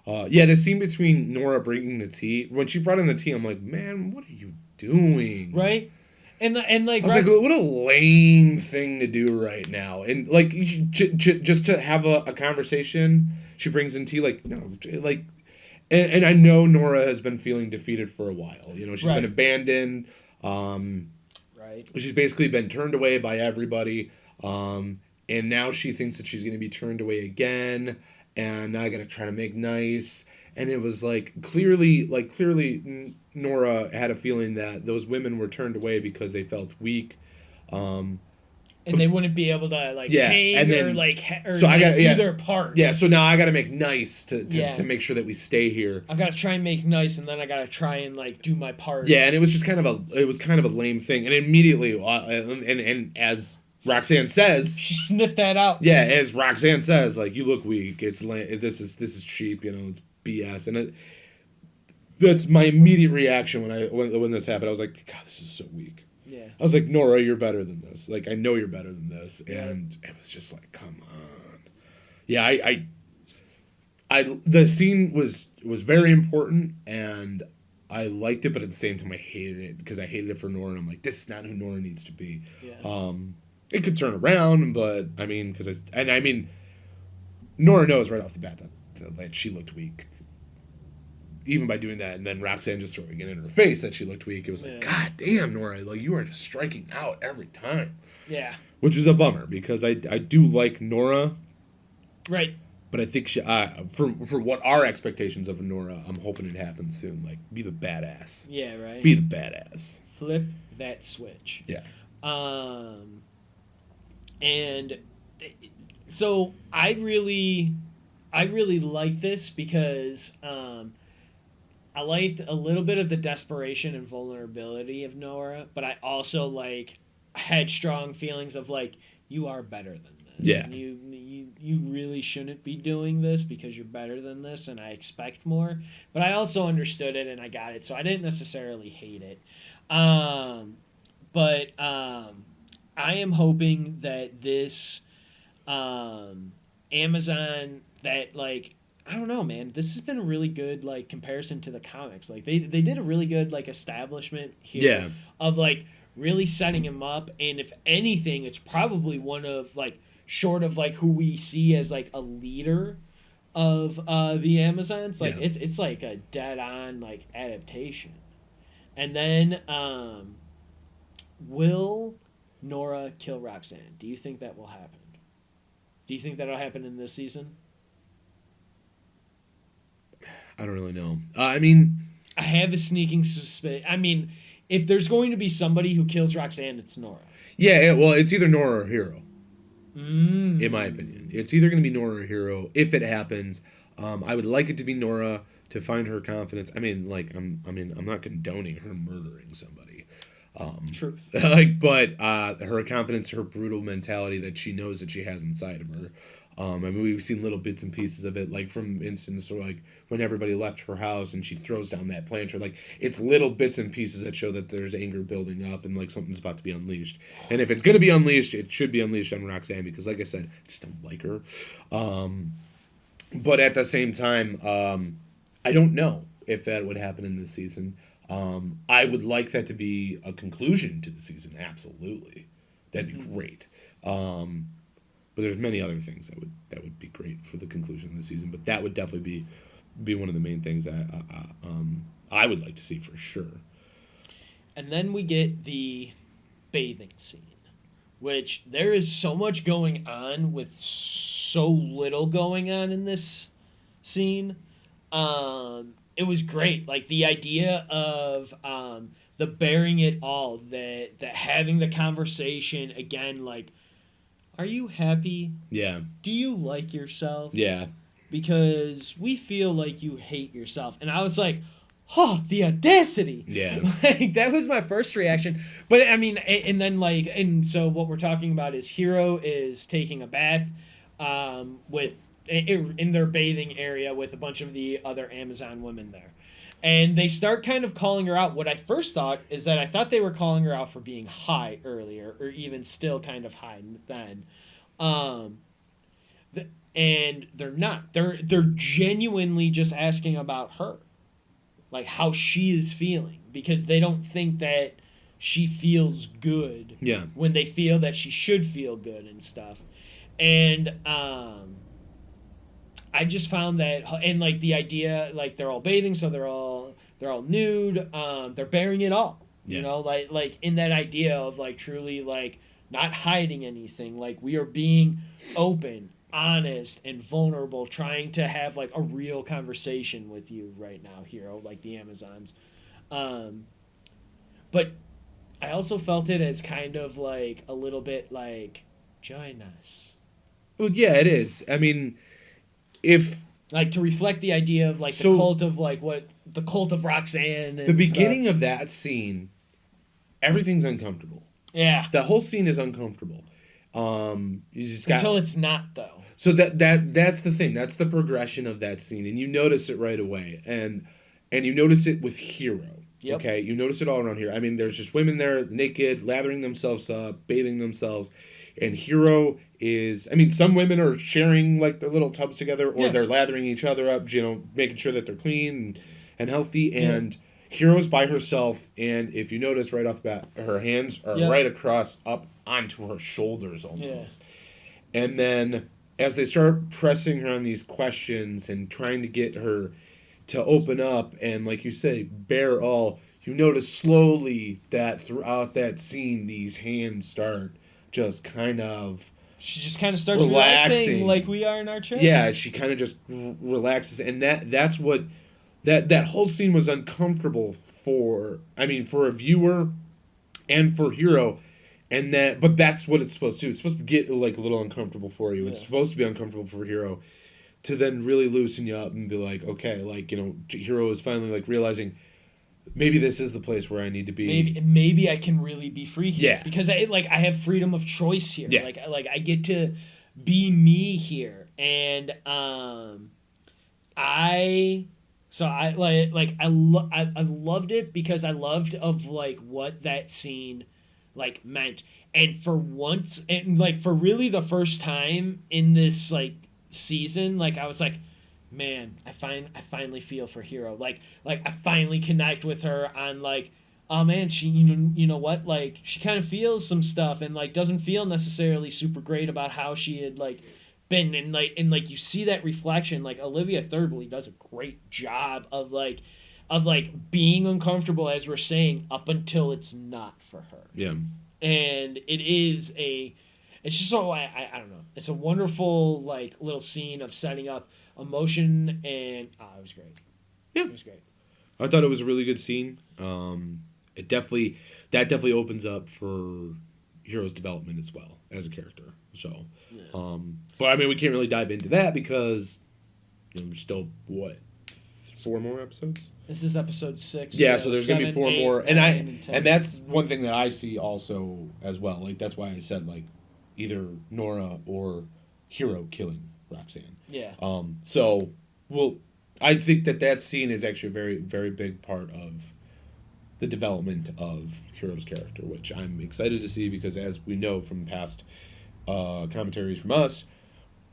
The scene between Nora bringing the tea, when she brought in the tea, I'm like, man, what are you doing? Right? And like, I was like, what a lame thing to do right now. And like, just to have a conversation, she brings in tea, like, no, like, and I know Nora has been feeling defeated for a while. You know, she's been abandoned. Right. She's basically been turned away by everybody. And now she thinks that she's going to be turned away again. And now I got to try to make nice. And it was like clearly Nora had a feeling that those women were turned away because they felt weak. And they wouldn't be able to hang and then, do their part. Yeah, so now I got to make nice to make sure that we stay here. I got to try and make nice, and then I got to try and do my part. Yeah, and it was just kind of a lame thing. And immediately, and as Roxanne says, she sniffed that out. Yeah, as Roxanne says, like, you look weak. This is cheap. You know, it's BS. And that's my immediate reaction when this happened. I was like, God, this is so weak. Yeah. I was like, Nora, you're better than this. Like, I know you're better than this. And it was just like, come on. Yeah, I the scene was very important, and I liked it, but at the same time I hated it because I hated it for Nora, and I'm like, this is not who Nora needs to be. Yeah. It could turn around, but I mean, Nora knows right off the bat that she looked weak. Even by doing that, and then Roxanne just throwing it in her face that she looked weak, it was like, God damn, Nora, like, you are just striking out every time. Yeah. Which was a bummer, because I do like Nora. Right. But I think she, for what our expectations of Nora, I'm hoping it happens soon. Like, be the badass. Yeah, right. Be the badass. Flip that switch. Yeah. And so I really like this because I liked a little bit of the desperation and vulnerability of Nora, but I also had strong feelings of you are better than Yeah. And you really shouldn't be doing this because you're better than this, and I expect more. But I also understood it and I got it, so I didn't necessarily hate it. But I am hoping that this Amazon that like I don't know, man. This has been a really good like comparison to the comics. Like they did a really good like establishment here of like really setting him up, and if anything, it's probably one of like short of like who we see as like a leader of the Amazons. Like it's like a dead on like adaptation. And then will Nora kill Roxanne? Do you think that will happen? Do you think that'll happen in this season? I don't really know. I mean, I have a sneaking suspicion. I mean, if there's going to be somebody who kills Roxanne, it's Nora. Yeah, well, it's either Nora or Hero. In my opinion, it's either going to be Nora or Hero if it happens. I would like it to be Nora to find her confidence. I mean, like, I'm not condoning her murdering somebody. Truth. But her confidence, her brutal mentality that she knows that she has inside of her. I mean, we've seen little bits and pieces of it, like from instance, like when everybody left her house and she throws down that planter. Like, it's little bits and pieces that show that there's anger building up and like something's about to be unleashed. And if it's going to be unleashed, it should be unleashed on Roxanne because, like I said, I just don't like her. But at the same time, I don't know if that would happen in this season. I would like that to be a conclusion to the season. Absolutely, that'd be great. But there's many other things that would be great for the conclusion of the season. But that would definitely be one of the main things that I would like to see for sure. And then we get the bathing scene, which there is so much going on with so little going on in this scene. It was great. Like the idea of the bearing it all, that having the conversation again, like, are you happy? Yeah. Do you like yourself? Yeah. Because we feel like you hate yourself. And I was like, oh, the audacity. Yeah. Like, that was my first reaction. But, I mean, and then, like, and so what we're talking about is Hero is taking a bath in their bathing area with a bunch of the other Amazon women there. And they start kind of calling her out. What I first thought is that I thought they were calling her out for being high earlier, or even still kind of high then. And they're not. They're genuinely just asking about her, like how she is feeling, because they don't think that she feels good. Yeah. When they feel that she should feel good and stuff, and I just found that, and like the idea, like they're all bathing, so they're all nude. They're bearing it all, you know, like in that idea of like truly like not hiding anything. Like we are being open, honest, and vulnerable, trying to have like a real conversation with you right now, Hero, like the Amazons. But I also felt it as kind of like a little bit like, join us. Well, yeah, it is. I mean, if like to reflect the idea of like the cult of like what the cult of Roxanne and the beginning of that scene, everything's uncomfortable. Yeah, the whole scene is uncomfortable. You just got until it's not though. So that's the thing. That's the progression of that scene, and you notice it right away, and you notice it with Hero. Yep. Okay, you notice it all around here. I mean, there's just women there, naked, lathering themselves up, bathing themselves, and Hero is. I mean, some women are sharing like their little tubs together, or they're lathering each other up, you know, making sure that they're clean and healthy. And Hero's by herself, and if you notice right off the bat, her hands are right across up onto her shoulders almost. Yeah. And then as they start pressing her on these questions and trying to get her to open up and, like you say, bear all, you notice slowly that throughout that scene, these hands start just kind of... She just kind of starts relaxing like we are in our chair. Yeah, she kind of just relaxes. And that's what... That whole scene was uncomfortable for a viewer and for Hero. But that's what it's supposed to do. It's supposed to get like a little uncomfortable for you. Yeah. It's supposed to be uncomfortable for Hero to then really loosen you up and be like, okay, like, you know, Hero is finally like realizing maybe this is the place where I need to be. Maybe I can really be free here. Yeah. Because I have freedom of choice here. Yeah. Like I get to be me here. And I I loved it because I loved of like what that scene like meant. And for once, and like for really the first time in this like season, like I was like, man, I finally feel for Hero. Like I finally connect with her on like, oh man, she you know what, like she kind of feels some stuff and like doesn't feel necessarily super great about how she had like been, and like you see that reflection. Like Olivia Thirlby does a great job of like being uncomfortable, as we're saying, up until it's not for her. Yeah. And it's just so I don't know, it's a wonderful like little scene of setting up emotion, and it was great. Yeah, it was great. I thought it was a really good scene. It definitely opens up for Hero's development as well as a character. So, Yeah. but I mean, we can't really dive into that because there's still 4 more episodes. This is episode 6. Yeah, so there's gonna be 4 more, and that's 10. one thing that I see also as well. Like that's why I said like either Nora or Hero killing Roxanne. Yeah. So I think that scene is actually a very, very big part of the development of Hero's character, which I'm excited to see because, as we know from past commentaries from us,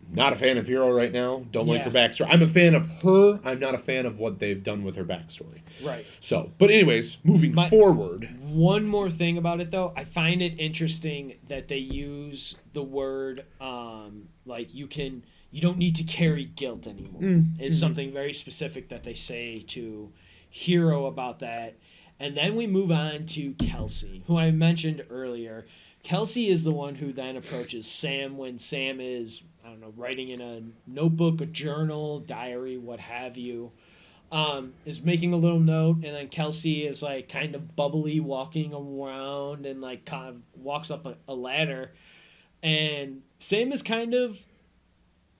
not a fan of Hero right now. Don't like her backstory. I'm a fan of her. I'm not a fan of what they've done with her backstory. Right. So, but anyways, moving forward. One more thing about it, though. I find it interesting that they use the word, like you don't need to carry guilt anymore. Is something very specific that they say to Hero about that. And then we move on to Kelsey, who I mentioned earlier. Kelsey is the one who then approaches Sam when Sam is, I don't know, writing in a notebook, a journal, diary, what have you, is making a little note, and then Kelsey is like kind of bubbly walking around and like kind of walks up a ladder, and Sam is kind of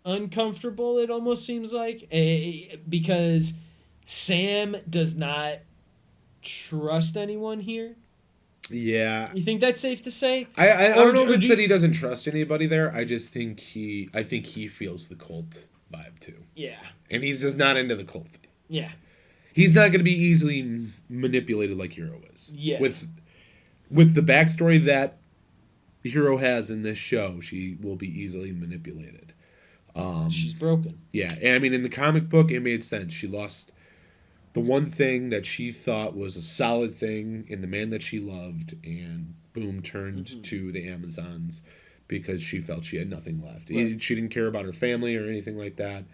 uncomfortable, it almost seems like, because Sam does not trust anyone here. Yeah. You think that's safe to say? I don't know if it's that he doesn't trust anybody there. I just think he feels the cult vibe too. Yeah. And he's just not into the cult thing. Yeah. He's not going to be easily manipulated like Hero is. Yeah. With the backstory that Hero has in this show, she will be easily manipulated. She's broken. Yeah. And I mean, in the comic book, it made sense. She lost the one thing that she thought was a solid thing in the man that she loved, and boom, turned to the Amazons because she felt she had nothing left. Right. She didn't care about her family or anything like that.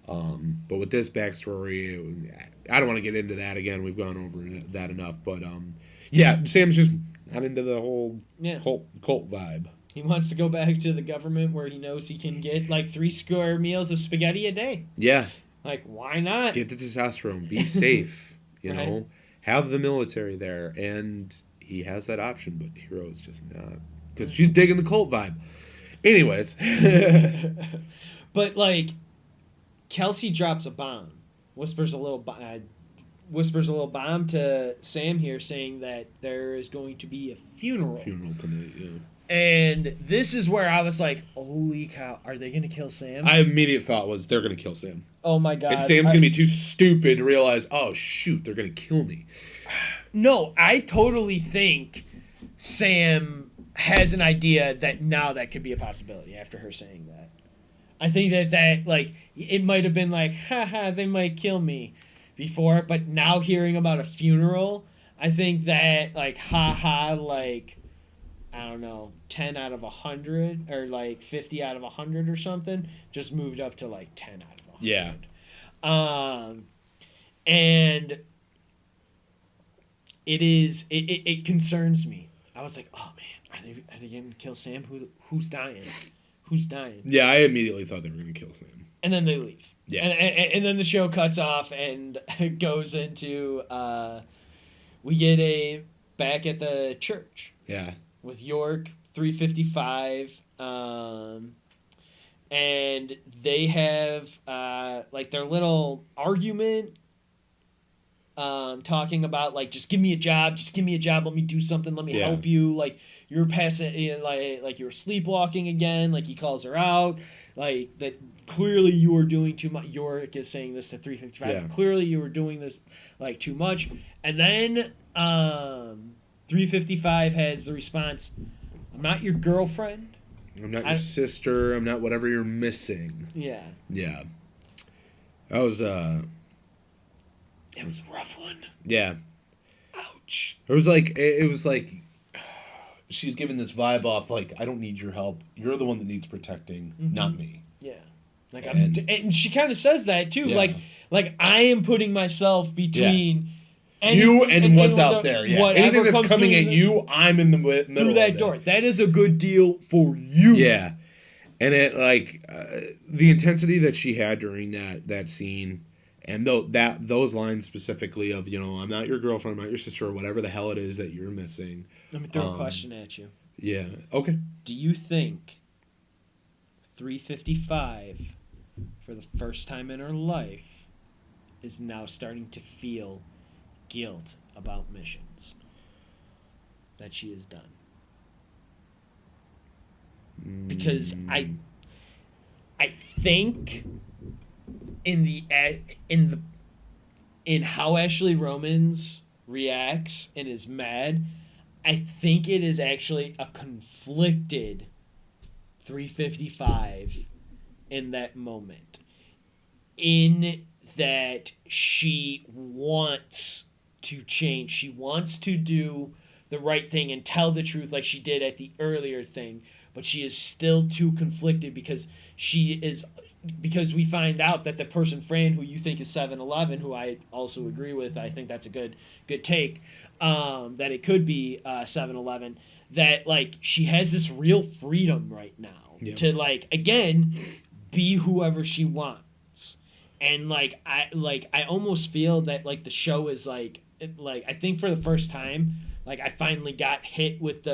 But with this backstory, I don't want to get into that again. We've gone over that enough. But yeah, Sam's just not into the whole cult vibe. He wants to go back to the government where he knows he can get like 3 square meals of spaghetti a day. Yeah. Like, why not? Get the testosterone. Be safe. You right. know? Have the military there. And he has that option, but Hero is just not. Because she's digging the cult vibe. Anyways. But, like, Kelsey drops a bomb. Whispers a little bomb to Sam here, saying that there is going to be a funeral. Funeral tonight, yeah. And this is where I was like, holy cow, are they going to kill Sam? My immediate thought was they're going to kill Sam. Oh, my God. And Sam's going to be too stupid to realize, oh, shoot, they're going to kill me. No, I totally think Sam has an idea that now that could be a possibility after her saying that. I think that like, it might have been like, haha, they might kill me before, but now hearing about a funeral, I think that, like, haha, like, I don't know, 10 out of 100 or like 50 out of 100 or something, just moved up to like 10 out of 100. Yeah. And it concerns me. I was like, oh man, are they going to kill Sam? Who's dying? Who's dying? Yeah, I immediately thought they were going to kill Sam. And then they leave. Yeah. And then the show cuts off and goes into we get back at the church. Yeah. With York, 355, and they have like their little argument, talking about like, just give me a job, let me do something, let me help you, like you were passing, like you were sleepwalking again. Like he calls her out, like that. Clearly, you were doing too much. Yorick is saying this to 355. Yeah. Clearly, you were doing this like too much. And then 355 has the response, "I'm not your girlfriend. I'm not your sister. I'm not whatever you're missing." Yeah. Yeah. That was It was a rough one. Yeah. Ouch. It was like she's giving this vibe off like, I don't need your help. You're the one that needs protecting, not me. Yeah. Like and she kind of says that too. Yeah. Like I am putting myself between you and what's out there. Yeah. Anything that's coming at you, I'm in the middle through that door. That is a good deal for you. Yeah. And it the intensity that she had during that scene, and those lines specifically of, I'm not your girlfriend, I'm not your sister, or whatever the hell it is that you're missing. Let me throw a question at you. Yeah. Okay. Do you think 355, for the first time in her life, is now starting to feel guilt about missions that she has done? Because I think in how Ashley Romans reacts and is mad, I think it is actually a conflicted 355 in that moment. In that she wants to change. She wants to do the right thing and tell the truth like she did at the earlier thing, but she is still too conflicted because we find out that the person Fran, who you think is 7-Eleven, who I also agree with, I think that's a good take, that it could be 7-Eleven, that like she has this real freedom right now to like again be whoever she wants. And I almost feel that like the show is like I think for the first time like I finally got hit with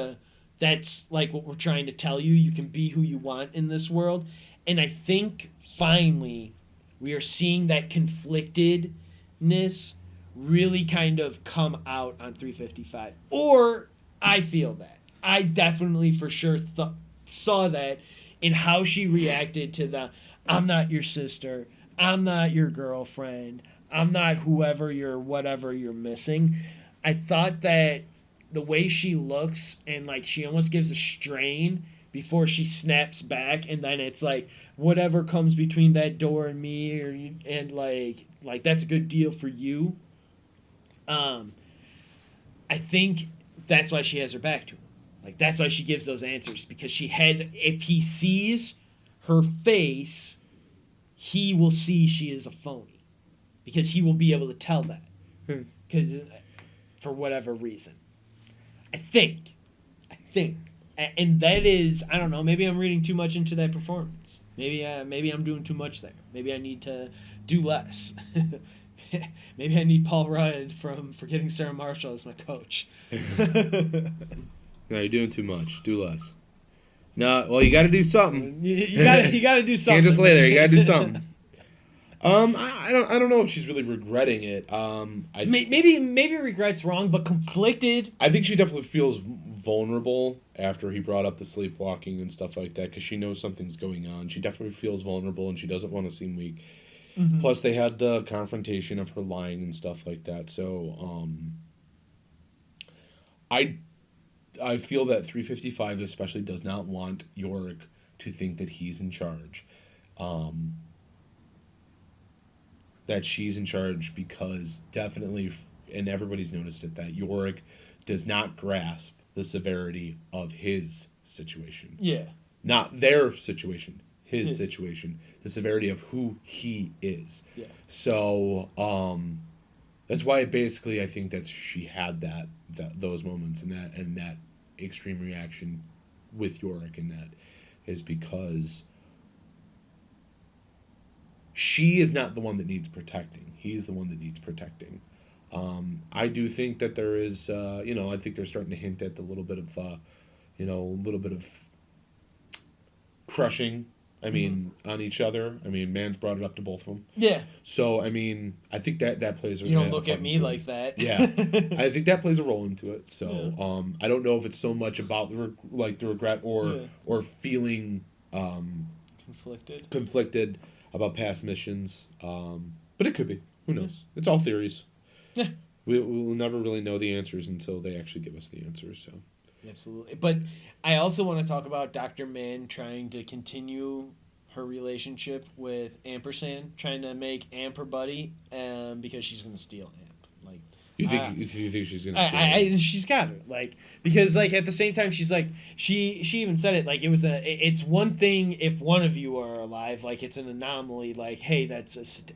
that's like what we're trying to tell you. You can be who you want in this world. And I think finally we are seeing that conflictedness really kind of come out on 355. Or I feel that. I definitely for sure saw that in how she reacted to the I'm not your sister, I'm not your girlfriend, I'm not whoever whatever you're missing. I thought that the way she looks and like she almost gives a strain before she snaps back, and then it's like whatever comes between that door and me, and like that's a good deal for you. I think that's why she has her back to him. Like that's why she gives those answers, because if he sees her face, he will see she is a phony, because he will be able to tell that, because for whatever reason. I think, and that is, I don't know, maybe I'm reading too much into that performance. Maybe I'm doing too much there. Maybe I need to do less. Maybe I need Paul Rudd from Forgetting Sarah Marshall as my coach. No, you're doing too much. Do less. No, well, you got to do something. You got to do something. Can't just lay there. You got to do something. I don't know if she's really regretting it. Maybe regret's wrong, but conflicted. I think she definitely feels vulnerable after he brought up the sleepwalking and stuff like that, because she knows something's going on. She definitely feels vulnerable, and she doesn't want to seem weak. Mm-hmm. Plus, they had the confrontation of her lying and stuff like that. So, I feel that 355 especially does not want Yorick to think that he's in charge. That she's in charge, because definitely, and everybody's noticed it, that Yorick does not grasp the severity of his situation. Yeah. Not their situation, his situation, the severity of who he is. Yeah. So, that's why basically I think that she had those moments and that extreme reaction with Yorick, and that is because she is not the one that needs protecting. He's the one that needs protecting. I do think that there is, I think they're starting to hint at a little bit of crushing I mean, on each other. I mean, Man's brought it up to both of them. Yeah. So, I mean, I think that plays a role. You don't look at me like that. Yeah. I think that plays a role into it. So, I don't know if it's so much about the regret or feeling conflicted about past missions. But it could be. Who knows? It's all theories. Yeah. We'll never really know the answers until they actually give us the answers. So. Absolutely. But I also want to talk about Dr. Mann trying to continue her relationship with Ampersand, trying to make Amp her buddy, because she's going to steal Amp. Like, you think she's going to steal Amp? She's got her. Like, because, like, at the same time, she's like, she even said it, like, it's one thing if one of you are alive, like, it's an anomaly, like, hey,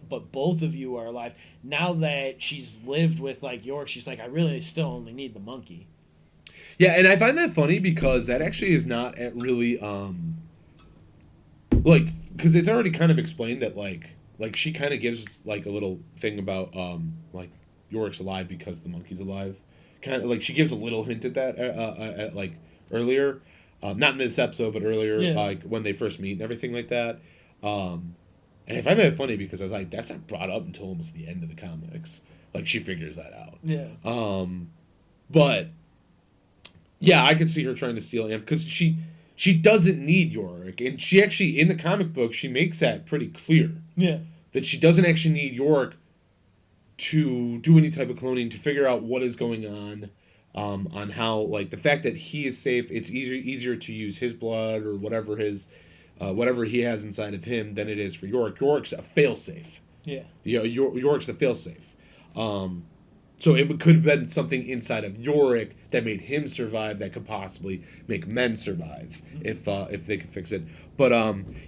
but both of you are alive. Now that she's lived with, like, York, she's like, I really still only need the monkey. Yeah, and I find that funny because that actually is not really like, because it's already kind of explained that like she kind of gives like a little thing about like Yorick's alive because the monkey's alive, kind of like she gives a little hint at that like earlier, not in this episode but earlier, like when they first meet and everything like that, and I find that funny because I was like, that's not brought up until almost the end of the comics, like she figures that out. But. Yeah, I could see her trying to steal Amp because she doesn't need Yorick, and she actually in the comic book she makes that pretty clear. Yeah, that she doesn't actually need Yorick to do any type of cloning to figure out what is going on how like the fact that he is safe. It's easier to use his blood or whatever he has inside of him than it is for Yorick. Yorick's a failsafe. Yeah, Yorick's a failsafe. So it could have been something inside of Yorick that made him survive that could possibly make men survive if they could fix it. But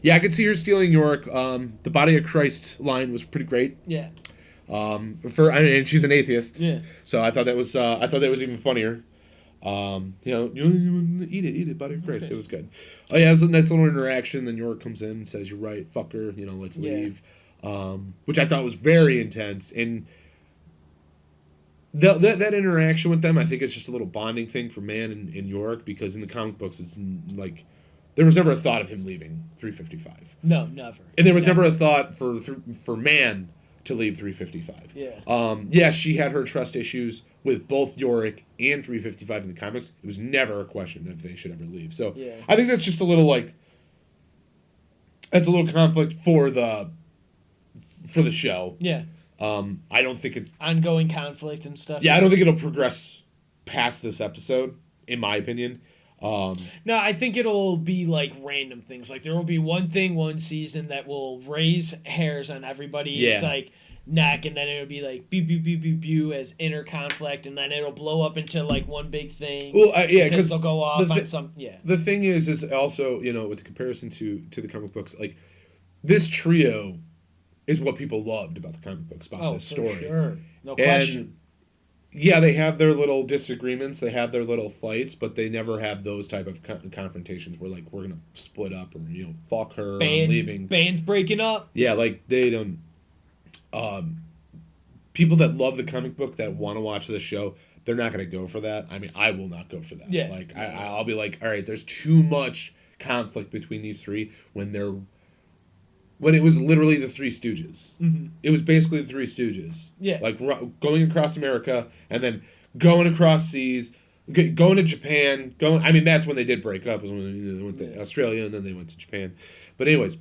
yeah, I could see her stealing Yorick. The Body of Christ line was pretty great. Yeah. And she's an atheist. Yeah. So I thought that was even funnier. You eat it, Body of Christ. Okay. It was good. Oh yeah, it was a nice little interaction. Then Yorick comes in and says, "You're right, fucker. Let's leave." Which I thought was very intense and. That interaction with them, I think it's just a little bonding thing for Man and Yorick because in the comic books, it's like there was never a thought of him leaving 355. No, never. And there was never a thought for Man to leave 355. Yeah. Yeah, she had her trust issues with both Yorick and 355 in the comics. It was never a question if they should ever leave. So yeah. I think that's just a little that's a little conflict for the show. Yeah. I don't think it ongoing conflict and stuff. Yeah, I don't think it'll progress past this episode, in my opinion. No, I think it'll be like random things. Like there will be one thing one season that will raise hairs on everybody's like neck, and then it'll be like beep beep beep beep beep as inner conflict, and then it'll blow up into like one big thing. Well, yeah, because they'll go off on some. Yeah. The thing is also with the comparison to the comic books, like this trio. Is what people loved about the comic books, about this story. Sure. No question. Yeah, they have their little disagreements, they have their little fights, but they never have those type of confrontations where, like, we're going to split up or, fuck her, I'm leaving. Bands breaking up. Yeah, like, they don't... people that love the comic book that want to watch the show, they're not going to go for that. I mean, I will not go for that. Yeah. Like, I'll be like, all right, there's too much conflict between these three when it was literally the Three Stooges. Mm-hmm. It was basically the Three Stooges. Yeah. Like going across America and then going across seas, going to Japan. I mean, that's when they did break up. Was when they went to Australia and then they went to Japan. But anyways,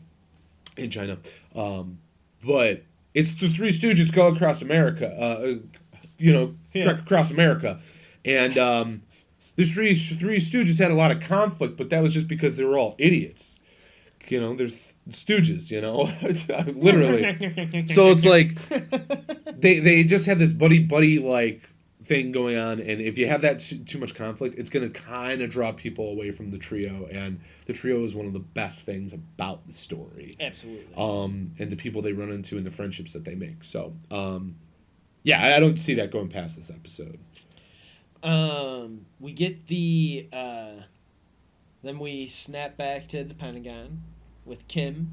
in China. But it's the Three Stooges go across America. Trek across America. And the Three Stooges had a lot of conflict, but that was just because they were all idiots. There's stooges, literally. So it's like they just have this buddy like thing going on, and if you have that too much conflict, it's going to kind of draw people away from the trio, and the trio is one of the best things about the story. Absolutely. And the people they run into and the friendships that they make. So, yeah, I don't see that going past this episode. We get the then we snap back to the Pentagon with Kim,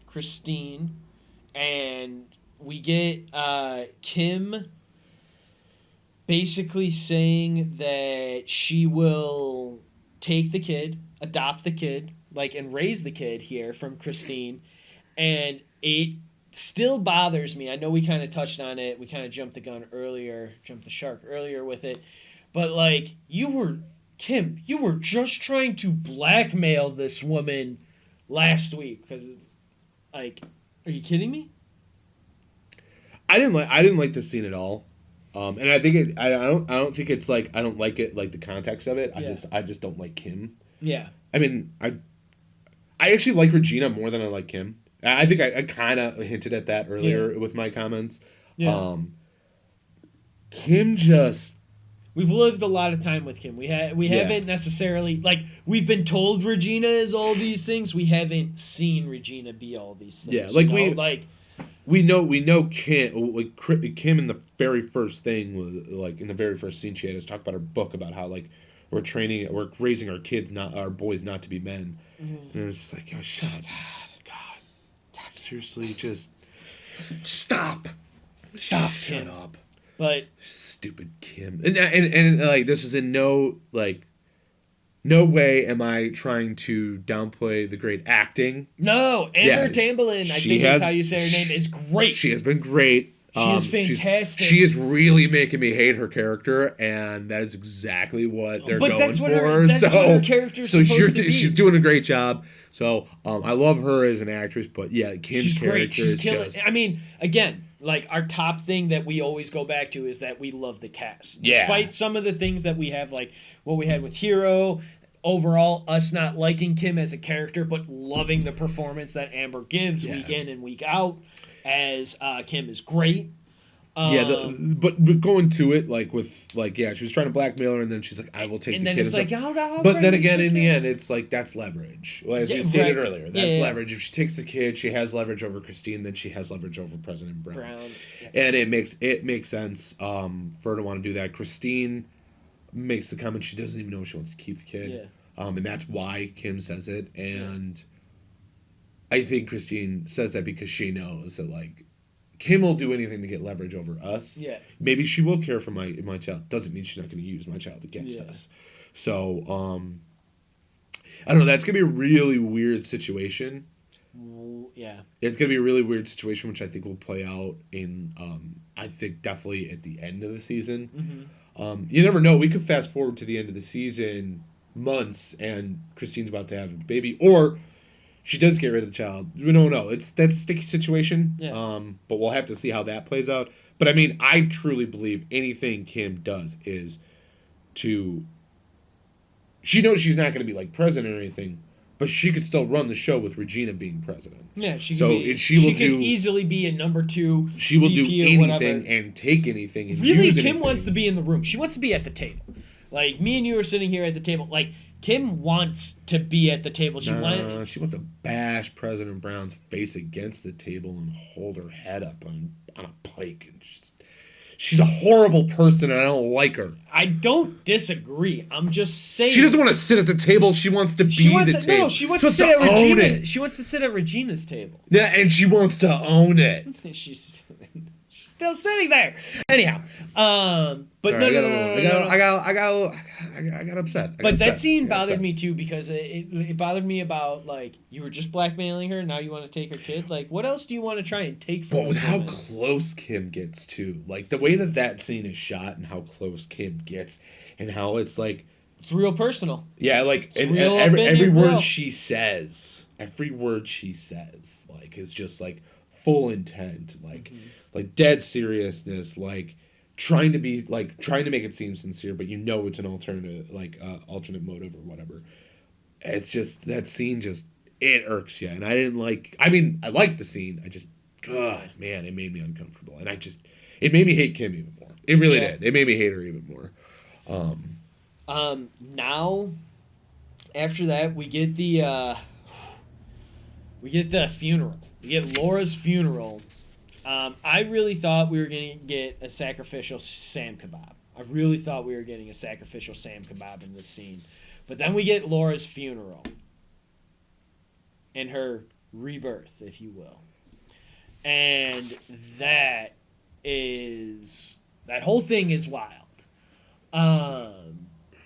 Christine, and we get Kim basically saying that she will take the kid, adopt the kid, like, and raise the kid here from Christine, and it still bothers me. I know we kind of touched on it. We kind of jumped the shark earlier with it, but like Kim, you were just trying to blackmail this woman last week because, like, are you kidding me? I didn't like this scene at all. And I think I don't think it's like I don't like it like the context of it. I just don't like Kim. Yeah. I mean, I actually like Regina more than I like Kim. I think I kind of hinted at that earlier with my comments. Yeah. Kim just... We've lived a lot of time with Kim. We haven't necessarily, like, we've been told Regina is all these things. We haven't seen Regina be all these things. Yeah, like we know Kim. Like Kim in the very first thing was like in the very first scene she had us talk about her book about how like we're raising our kids, not our boys, not to be men. Mm-hmm. And it's just like, oh, shut up, God, seriously, just stop, shut up. But stupid Kim, and like this is in no way am I trying to downplay the great acting. No, Amber Tamblyn, I think is how you say her name, is great. She has been great. She is fantastic. She is really making me hate her character, and that is exactly what they're going for. That's what her character's supposed to be. She's doing a great job. So I love her as an actress, but yeah, Kim's character is just... I mean, again, like our top thing that we always go back to is that we love the cast. Yeah. Despite some of the things that we have, like what we had with Hero, overall, us not liking Kim as a character, but loving the performance that Amber gives week in and week out as Kim is great. But going to it, like with she was trying to blackmail her, and then she's like, "I will take the kid." And then it's like, how but then again, in the end, it's like that's leverage. Well, as we stated earlier, that's leverage. If she takes the kid, she has leverage over Christine. Then she has leverage over President Brown. And it makes sense for her to want to do that. Christine makes the comment she doesn't even know if she wants to keep the kid, and that's why Kim says it. And I think Christine says that because she knows that like Kim will do anything to get leverage over us. Yeah. Maybe she will care for my child. Doesn't mean she's not going to use my child against us. So, I don't know. That's going to be a really weird situation. Yeah. It's going to be a really weird situation, which I think will play out in, I think, definitely at the end of the season. Mm-hmm. You never know. We could fast forward to the end of the season months, and Christine's about to have a baby. Or... she does get rid of the child. We don't know. That's a sticky situation. Yeah. But we'll have to see how that plays out. But I mean, I truly believe anything Kim does is to... she knows she's not going to be like president or anything, but she could still run the show with Regina being president. Yeah, she could easily be a number 2. She will do anything and take anything and really, use Kim anything. wants to be in the room. She wants to be at the table. Like me and you are sitting here at the table. Like Kim wants to be at the table. She wants to bash President Brown's face against the table and hold her head up on a pike. And she's a horrible person, and I don't like her. I don't disagree. I'm just saying. She doesn't want to sit at the table. She wants to be the table. No, she wants to sit at Regina. She wants to sit at Regina's table. Yeah, and she wants to own it. She's still sitting there. Anyhow, but sorry, no. I got upset. That scene bothered me too because it bothered me about like you were just blackmailing her. Now you want to take her kid. Like, what else do you want to try and take from? But with how close Kim gets to, like the way that scene is shot and how close Kim gets, and how it's like it's real personal. Yeah, like and every word she says, like is just like full intent, like dead seriousness, like trying to make it seem sincere, but it's an alternate motive or whatever. It's just that scene it irks you, and I like the scene. I just, God, man, it made me uncomfortable, and it made me hate Kim even more. It really did. It made me hate her even more. Now, after that, we get the funeral. We get Laura's funeral. I really thought we were going to get a sacrificial Sam kebab. I really thought we were getting a sacrificial Sam kebab in this scene. But then we get Laura's funeral. And her rebirth, if you will. And that whole thing is wild.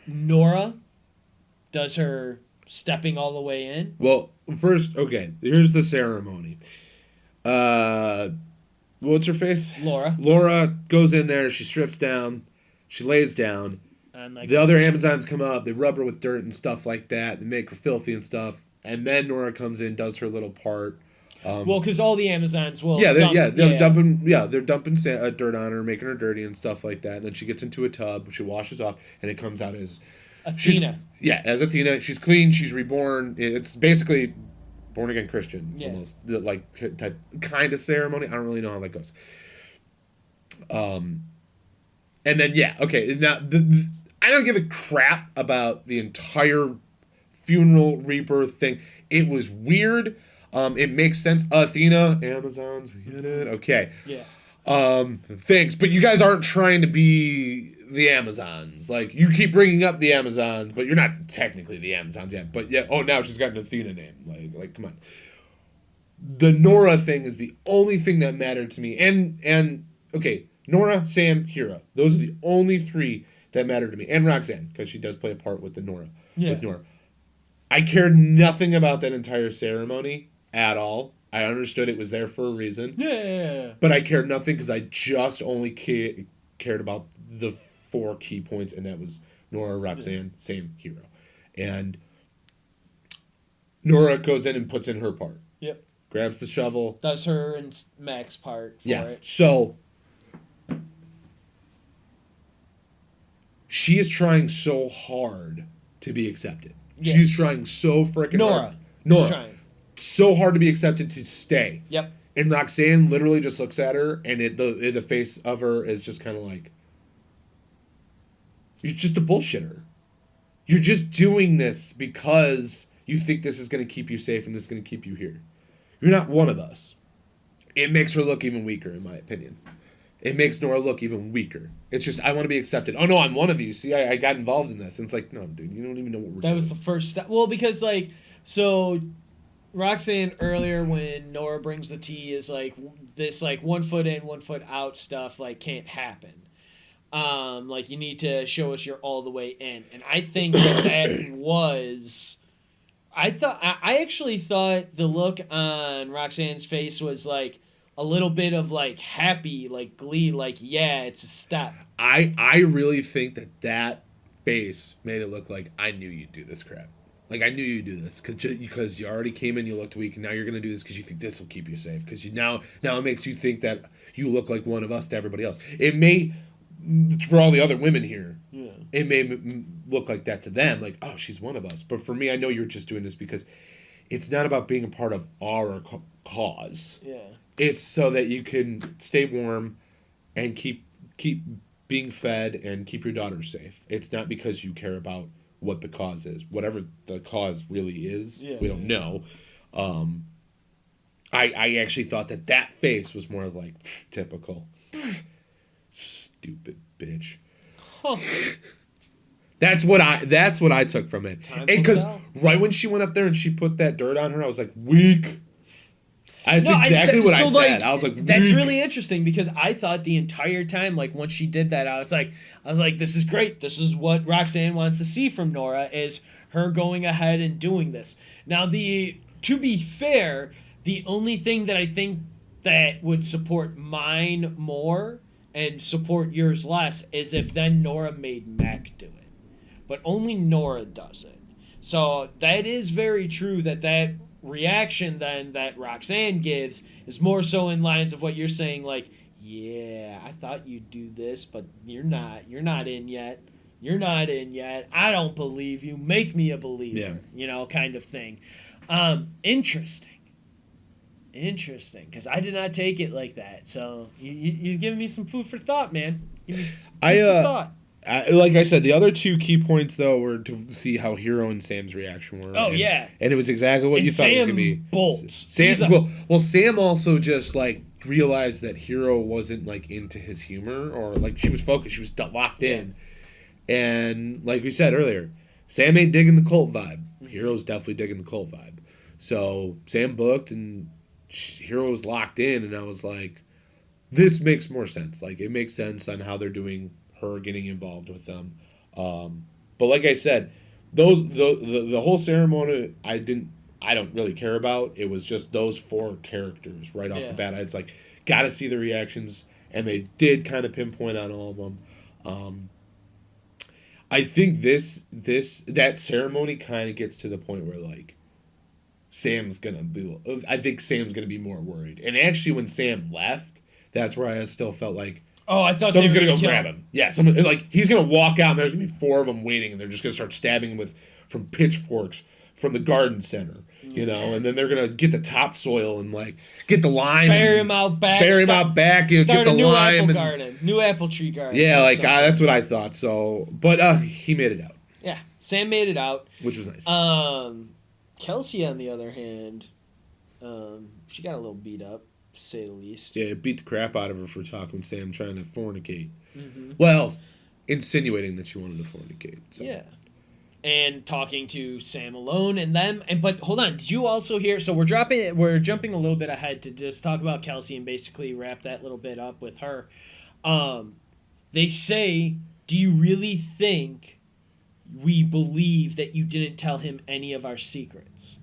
Nora does her stepping all the way in. Well, first, okay, here's the ceremony. What's her face? Laura. Laura goes in there. She strips down. She lays down. And like, the other Amazons come up. They rub her with dirt and stuff like that. They make her filthy and stuff. And then Nora comes in, does her little part. Well, because all the Amazons will. They're dumping dirt on her, making her dirty and stuff like that. And then she gets into a tub. She washes off, and it comes out as Athena. As Athena. She's clean. She's reborn. It's basically born again Christian, almost like type kind of ceremony. I don't really know how that goes. And then now I don't give a crap about the entire funeral rebirth thing. It was weird. It makes sense. Athena, Amazons, we get it. Okay. Yeah. Thanks, but you guys aren't trying to be the Amazons. Like, you keep bringing up the Amazons, but you're not technically the Amazons yet. But yeah, now she's got an Athena name. Like, come on. The Nora thing is the only thing that mattered to me. And okay, Nora, Sam, Hero. Those are the only three that mattered to me. And Roxanne, because she does play a part with Nora. With Nora. I cared nothing about that entire ceremony at all. I understood it was there for a reason. Yeah. But I cared nothing because I just only cared about the 4 key points, and that was Nora, Roxanne, Sam, Hero. And Nora goes in and puts in her part. Yep. Grabs the shovel. Does her and Mac's part for it. So she is trying so hard to be accepted. Yeah. She's trying so freaking hard. Nora. Trying. So hard to be accepted to stay. Yep. And Roxanne literally just looks at her, and the face of her is just kind of like, you're just a bullshitter. You're just doing this because you think this is going to keep you safe and this is going to keep you here. You're not one of us. It makes her look even weaker, in my opinion. It makes Nora look even weaker. It's just, I want to be accepted. Oh, no, I'm one of you. See, I got involved in this. And it's like, no, dude, you don't even know what we're doing. That was the first step. Well, because, like, so Roxanne earlier when Nora brings the tea is like, this, like, 1 foot in, 1 foot out stuff, like, can't happen. Like, you need to show us you're all the way in. And I think that was... I actually thought the look on Roxanne's face was, like, a little bit of, like, happy, like, glee, like, yeah, it's a step. I really think that face made it look like I knew you'd do this crap. Like, I knew you'd do this because you already came in, you looked weak, and now you're going to do this because you think this will keep you safe. Because now it makes you think that you look like one of us to everybody else. It may, for all the other women here, it may look like that to them, like, oh, she's one of us. But for me, I know you're just doing this because it's not about being a part of our cause. Yeah. It's so that you can stay warm and keep being fed and keep your daughter safe. It's not because you care about what the cause is. Whatever the cause really is, we don't know. I actually thought that face was more like typical. Stupid bitch. Huh. That's what I took from it. And because right when she went up there and she put that dirt on her, I was like, weak. That's exactly what I said. Like, I was like, that's really interesting because I thought the entire time, like, once she did that, I was like, this is great. This is what Roxanne wants to see from Nora, is her going ahead and doing this. Now, to be fair, the only thing that I think that would support mine more and support yours less is if then Nora made Mac do it. But only Nora does it. So that is very true that reaction then that Roxanne gives is more so in lines of what you're saying, like, yeah, I thought you'd do this, but you're not in yet, I don't believe you, make me a believer, kind of thing. Interesting, because I did not take it like that, so you give me some food for thought, man. Give me some food for thought. Like I said, the other 2 key points, though, were to see how Hero and Sam's reaction were. Oh, yeah. And it was exactly what you thought it was going to be. Bolts. Sam also just, like, realized that Hero wasn't, like, into his humor. Or, like, she was focused. She was locked in. And, like we said earlier, Sam ain't digging the cult vibe. Hero's definitely digging the cult vibe. So, Sam booked, and Hero was locked in. And I was like, this makes more sense. Like, it makes sense on how they're doing her getting involved with them. But like I said, the whole ceremony I don't really care about. It was just those 4 characters right off the bat. It's like, gotta see the reactions, and they did kind of pinpoint on all of them. I think that ceremony kind of gets to the point where like I think Sam's gonna be more worried. And actually, when Sam left, that's where I still felt like, I thought someone's they were gonna go grab him. Yeah, someone like he's gonna walk out and there's gonna be 4 of them waiting, and they're just gonna start stabbing him from pitchforks from the garden center, you know, and then they're gonna get the topsoil and like get the lime, bury him out back, get the new lime, apple garden, new apple tree garden. Yeah, like that's what I thought. So, but he made it out. Yeah, Sam made it out, which was nice. Kelsey, on the other hand, she got a little beat up, to say the least. Yeah, it beat the crap out of her for talking Sam trying to fornicate. Mm-hmm. Well, insinuating that she wanted to fornicate. So. Yeah. And talking to Sam alone and them. But hold on, did you also hear? So we're jumping a little bit ahead to just talk about Kelsey and basically wrap that little bit up with her. They say, do you really think we believe that you didn't tell him any of our secrets?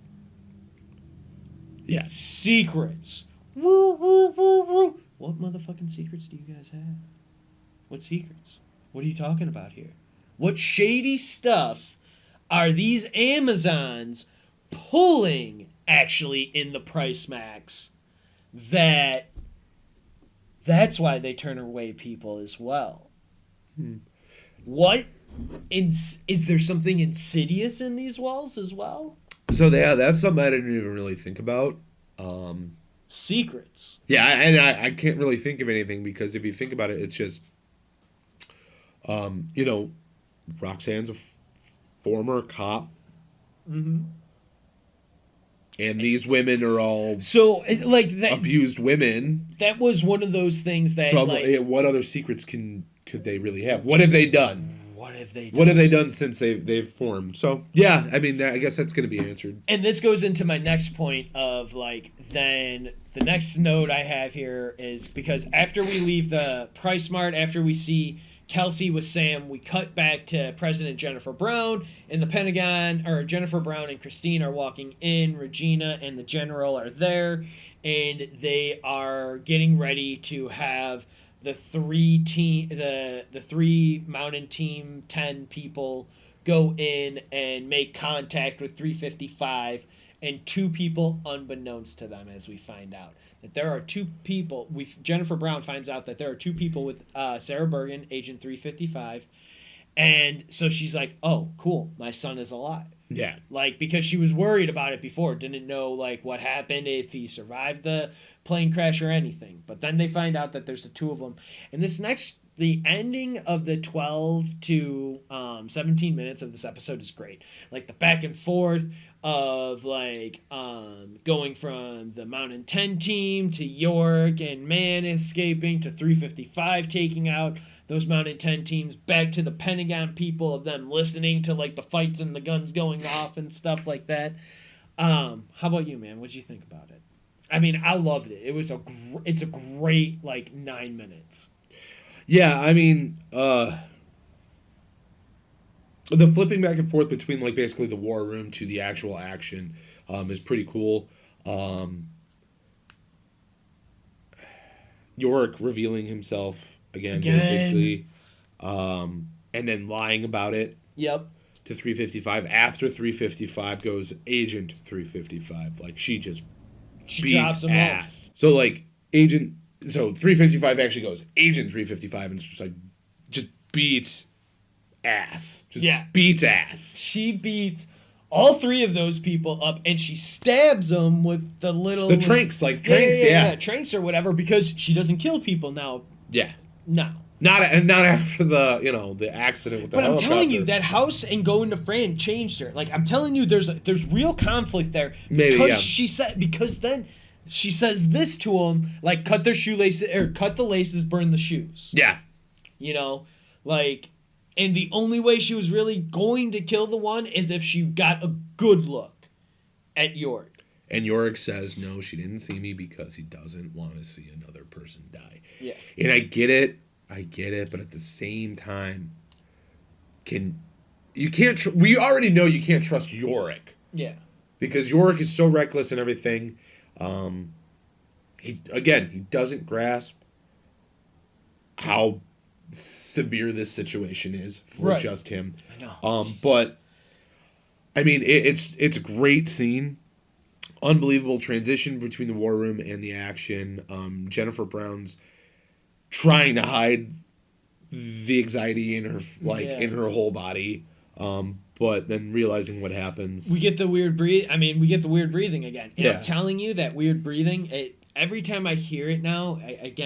Yeah. Secrets. Woo, woo, woo, woo. What motherfucking secrets do you guys have? What secrets? What are you talking about here? What shady stuff are these Amazons pulling, actually, in the price max? That's why they turn away people as well. What? Is there something insidious in these walls as well? So yeah, that's something I didn't even really think about. Secrets. Yeah, and I can't really think of anything, because if you think about it, it's just, you know, Roxanne's a former cop. Mm-hmm. And these women are all like that, abused women. That was one of those things that. So what other secrets could they really have? What have they done? What have they done since they've formed? So yeah, I mean, I guess that's going to be answered. And this goes into my next point of like, then the next note I have here is, because after we leave the Price Mart, after we see Kelsey with Sam, we cut back to President Jennifer Brown in the Pentagon, or Jennifer Brown and Christine are walking in. Regina and the General are there, and they are getting ready to have the three Mountain Team 10 people go in and make contact with 355, and 2 people, unbeknownst to them, as we find out, that there are 2 people. Jennifer Brown finds out that there are 2 people with Sarah Bergen, Agent 355, and so she's like, "Oh, cool, my son is alive." Yeah, like, because she was worried about it before, didn't know like what happened, if he survived the plane crash or anything. But then they find out that there's the 2 of them, and the ending of the 12 to 17 minutes of this episode is great. Like the back and forth of like going from the Mountain 10 team to York and Man escaping to 355 taking out those Mountain 10 teams, back to the Pentagon people, of them listening to like the fights and the guns going off and stuff like that. How about you, man? What'd you think about it? I mean, I loved it. It's a great like 9 minutes. Yeah, I mean, the flipping back and forth between like basically the war room to the actual action is pretty cool. York revealing himself again. Basically, and then lying about it. Yep. To 355 after 355 goes Agent 355. Like she beats ass. So like So 355 actually goes Agent 355, and it's just beats ass. Beats ass. She beats all 3 of those people up, and she stabs them with the tranks, tranks or whatever, because she doesn't kill people now. Yeah. No. Not after the accident with the helicopter. But I'm telling you, that house and going to Fran changed her. Like, I'm telling you, there's real conflict there. Maybe, because then she says this to him, like, cut their shoelaces, or cut the laces, burn the shoes. Yeah. You know, like, and the only way she was really going to kill the one is if she got a good look at York. And York says, no, she didn't see me because he doesn't want to see another person die. Yeah. And I get it, but at the same time, you can't. We already know you can't trust Yorick. Yeah. Because Yorick is so reckless and everything. He doesn't grasp how severe this situation is for just him. I know. But I mean, it's a great scene. Unbelievable transition between the war room and the action. Jennifer Brown's trying to hide the anxiety in her in her whole body, but then realizing what happens. We get the weird breathing again. And I'm telling you, that weird breathing. Every time I hear it now, it's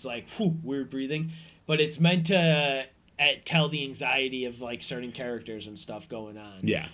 like whew, weird breathing, but it's meant to tell the anxiety of like certain characters and stuff going on. Yeah.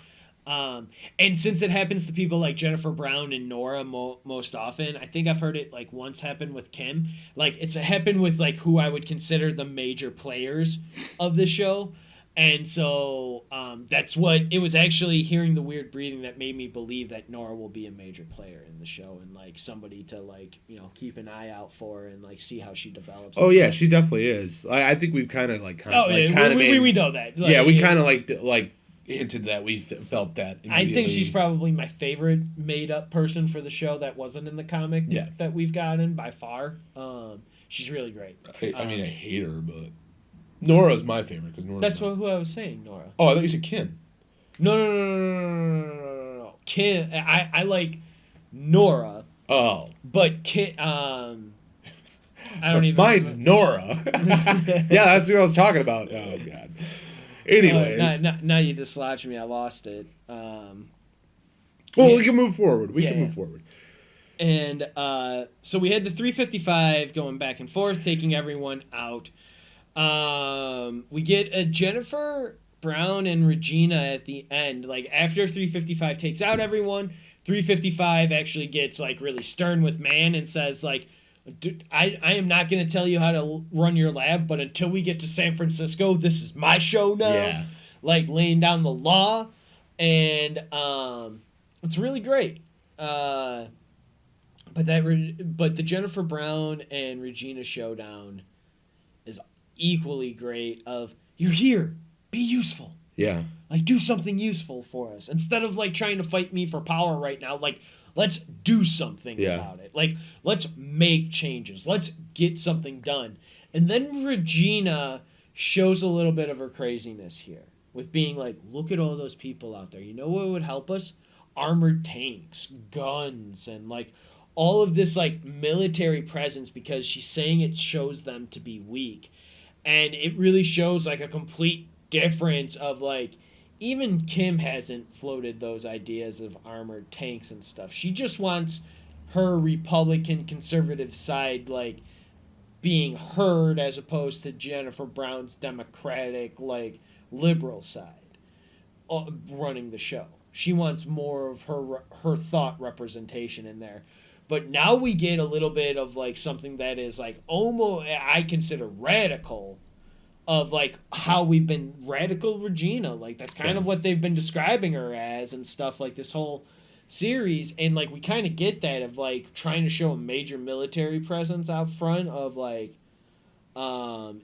And since it happens to people like Jennifer Brown and Nora most often, I think I've heard it like once happen with Kim. Like it's happened with like who I would consider the major players of the show. And so that's what it was, actually hearing the weird breathing that made me believe that Nora will be a major player in the show and like somebody to like, keep an eye out for and like see how she develops. Oh yeah, she definitely is. I think we've kind of we know that. Like, we kind of like hinted that we felt that. I think she's probably my favorite made up person for the show that wasn't in the comic that we've gotten by far. She's really great. I mean, I hate her, but Nora's my favorite because Nora. That's who I was saying, Nora. Oh, I thought you said Kim. No. Kim. I like Nora. Oh. But Kim. I don't even. Mine's Nora. Yeah, that's who I was talking about. Oh God. Anyways. Now you dislodged me. I lost it. Well, we can move forward. We can move forward. And so we had the 355 going back and forth, taking everyone out. We get a Jennifer Brown and Regina at the end. Like after 355 takes out everyone, 355 actually gets like really stern with Man and says like, I am not going to tell you how to run your lab, but until we get to San Francisco, this is my show now. Yeah. Like laying down the law, and it's really great. But the Jennifer Brown and Regina showdown is equally great. Of you're here, be useful. Yeah. Like do something useful for us instead of like trying to fight me for power right now. Like let's do something about it. Like let's make changes. Let's get something done. And then Regina shows a little bit of her craziness here with being like, look at all those people out there. You know what would help us? Armored tanks, guns, and like all of this like military presence, because she's saying it shows them to be weak. And it really shows like a complete difference of like, even Kim hasn't floated those ideas of armored tanks and stuff. She just wants her Republican conservative side like being heard, as opposed to Jennifer Brown's Democratic like liberal side running the show. She wants more of her thought representation in there. But now we get a little bit of like something that is like almost, I consider radical, of like how we've been radical Regina. Like that's kind of what they've been describing her as and stuff like this whole series. And like we kind of get that of like trying to show a major military presence out front of like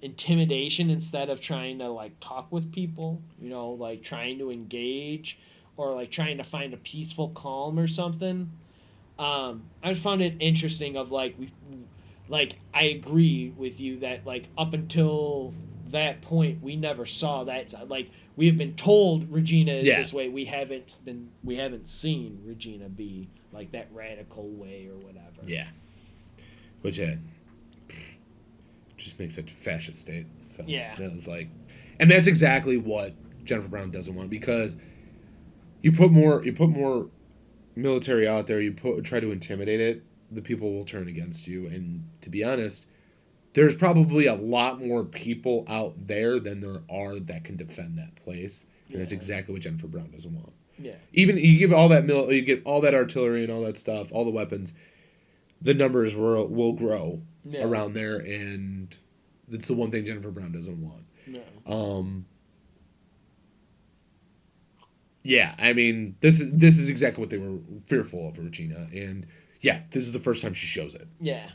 intimidation instead of trying to like talk with people, like trying to engage or like trying to find a peaceful calm or something. I just found it interesting of like I agree with you that like up until that point we never saw that. Like we have been told Regina is this way. We haven't seen Regina be like that radical way or whatever. Yeah. Which just makes it a fascist state. So that was like, and that's exactly what Jennifer Brown doesn't want, because you put more military out there, try to intimidate it, the people will turn against you. And to be honest, there's probably a lot more people out there than there are that can defend that place. And that's exactly what Jennifer Brown doesn't want. Yeah. Even you give all that you get all that artillery and all that stuff, all the weapons, the numbers will grow around there, and that's the one thing Jennifer Brown doesn't want. No. Yeah, I mean, this is exactly what they were fearful of Regina, and this is the first time she shows it. Yeah.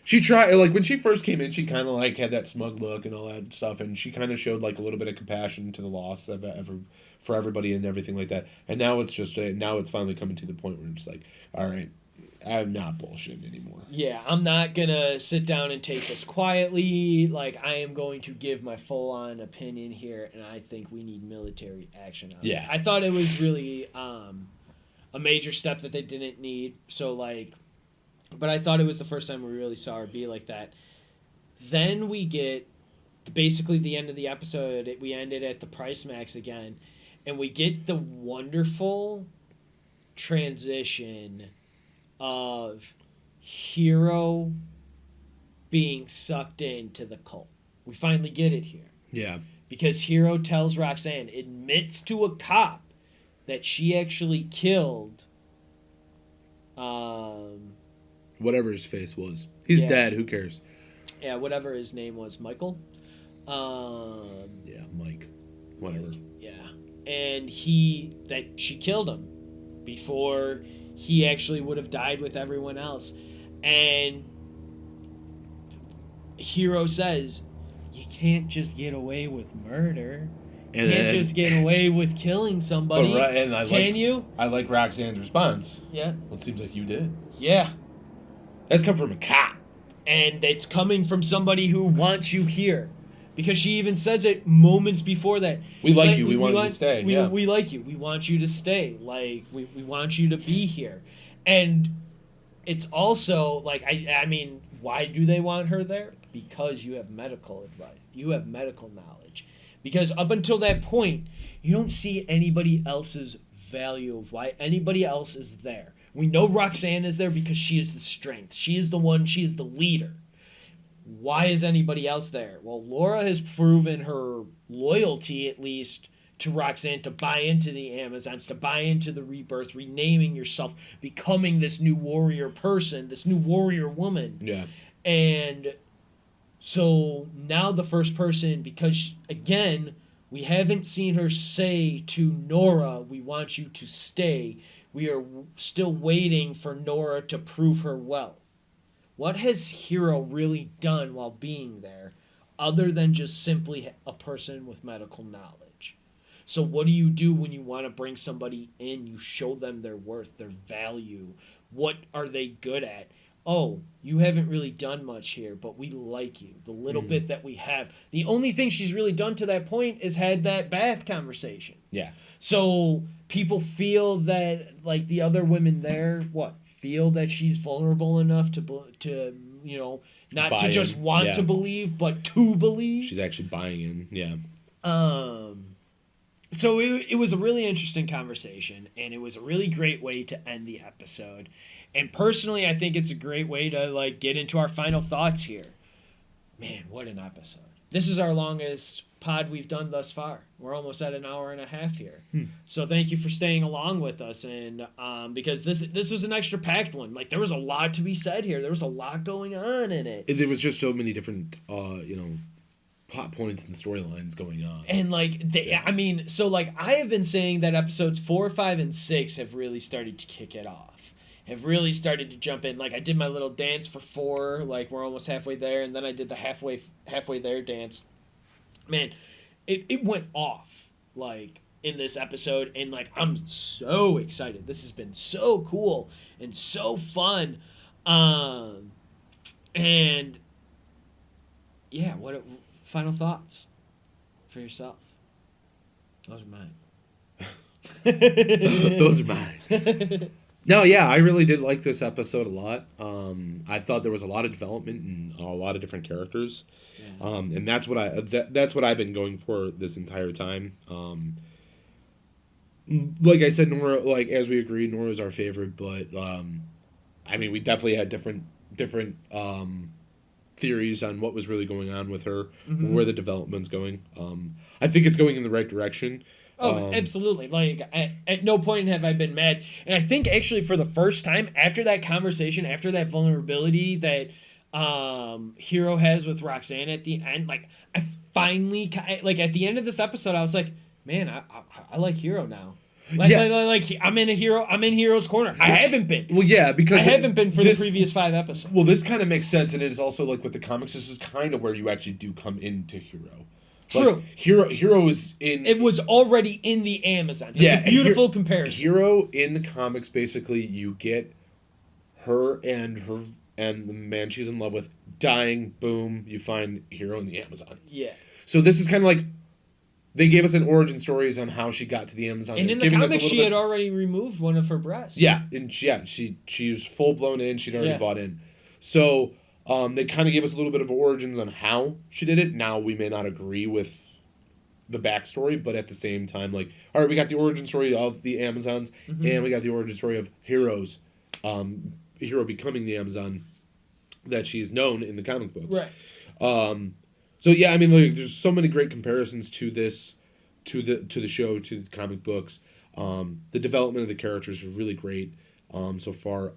She tried, like, when she first came in, she kind of, like, had that smug look and all that stuff, and she kind of showed, like, a little bit of compassion to the loss for everybody and everything like that. And now it's just, now it's finally coming to the point where it's like, all right, I'm not bullshitting anymore. Yeah, I'm not gonna sit down and take this quietly. Like, I am going to give my full-on opinion here, and I think we need military action on this. Yeah. I thought it was really a major step that they didn't need. So, like, but I thought it was the first time we really saw her be like that. Then we get basically the end of the episode. We ended at the Price Max again, and we get the wonderful transition of Hero being sucked into the cult. We finally get it here. Yeah. Because Hero tells Roxanne, admits to a cop that she actually killed whatever his face was. He's dead, who cares? Yeah, whatever his name was, Michael. Yeah, Mike. Whatever. Yeah. And that she killed him before he actually would have died with everyone else. And Hero says, you can't just get away with murder. You can't just get away with killing somebody. Can you? I like Roxanne's response. Yeah. Well, it seems like you did. Yeah. That's come from a cop. And it's coming from somebody who wants you here. Because she even says it moments before that. We like you. We want you to stay. We like you. We want you to stay. Like, we want you to be here. And it's also, like, I mean, why do they want her there? Because you have medical advice. You have medical knowledge. Because up until that point, you don't see anybody else's value of why anybody else is there. We know Roxanne is there because she is the strength. She is the one. She is the leader. Why is anybody else there? Well, Laura has proven her loyalty, at least, to Roxanne, to buy into the Amazons, to buy into the rebirth, renaming yourself, becoming this new warrior person, this new warrior woman. Yeah. And so now the first person, because, again, we haven't seen her say to Nora, we want you to stay. We are still waiting for Nora to prove her wealth. What has Hero really done while being there other than just simply a person with medical knowledge? So what do you do when you want to bring somebody in? You show them their worth, their value. What are they good at? Oh, you haven't really done much here, but we like you. The little bit that we have. The only thing she's really done to that point is had that bath conversation. Yeah. So people feel that, like, the other women there, feel that she's vulnerable enough to you know, not buy to just in. want to believe, but to believe. She's actually buying in. Yeah. So it was a really interesting conversation, and it was a really great way to end the episode. And personally, I think it's a great way to, like, get into our final thoughts here. Man, what an episode. This is our longest pod we've done thus far. We're almost at an hour and a half here. So thank you for staying along with us. And because this was an extra packed one. Like, there was a lot to be said here. There was a lot going on in it. There was just so many different, plot points and storylines going on. And, like, I mean, so, like, I have been saying that episodes 4, 5, and 6 have really started to kick it off. Have really started to jump in. Like, I did my little dance for 4. Like, we're almost halfway there. And then I did the halfway there dance. Man, it went off, like, in this episode. And, like, I'm so excited. This has been so cool and so fun. And, yeah, final thoughts for yourself? Those are mine. Those are mine. No, yeah, I really did like this episode a lot. I thought there was a lot of development and a lot of different characters, and that's what I've been going for this entire time. Like I said, Nora, like, as we agreed, Nora's our favorite, but I mean, we definitely had different theories on what was really going on with her, where the development's going. I think it's going in the right direction. Oh, absolutely. Like, at no point have I been mad. And I think, actually, for the first time, after that conversation, after that vulnerability that Hero has with Roxanne at the end, like, I finally, like, at the end of this episode, I was like, man, I like Hero now. Like I'm in Hero's corner. I haven't been. Well, yeah, because I haven't been for the previous 5 episodes. Well, this kind of makes sense, and it is also like with the comics. This is kind of where you actually do come into Hero. True. Like, Hero is in. It was already in the Amazons. It's a beautiful comparison. Hero in the comics, basically, you get her and the man she's in love with dying. Boom, you find Hero in the Amazons. Yeah. So this is kind of like they gave us an origin stories on how she got to the Amazon. And in the comics, she had already removed one of her breasts. Yeah, and she was full blown in. She'd already bought in. So they kind of gave us a little bit of origins on how she did it. Now we may not agree with the backstory, but at the same time, like, all right, we got the origin story of the Amazons, and we got the origin story of Hero becoming the Amazon that she's known in the comic books. Right. So yeah, I mean, like, there's so many great comparisons to this, to the show, to the comic books. The development of the characters is really great so far.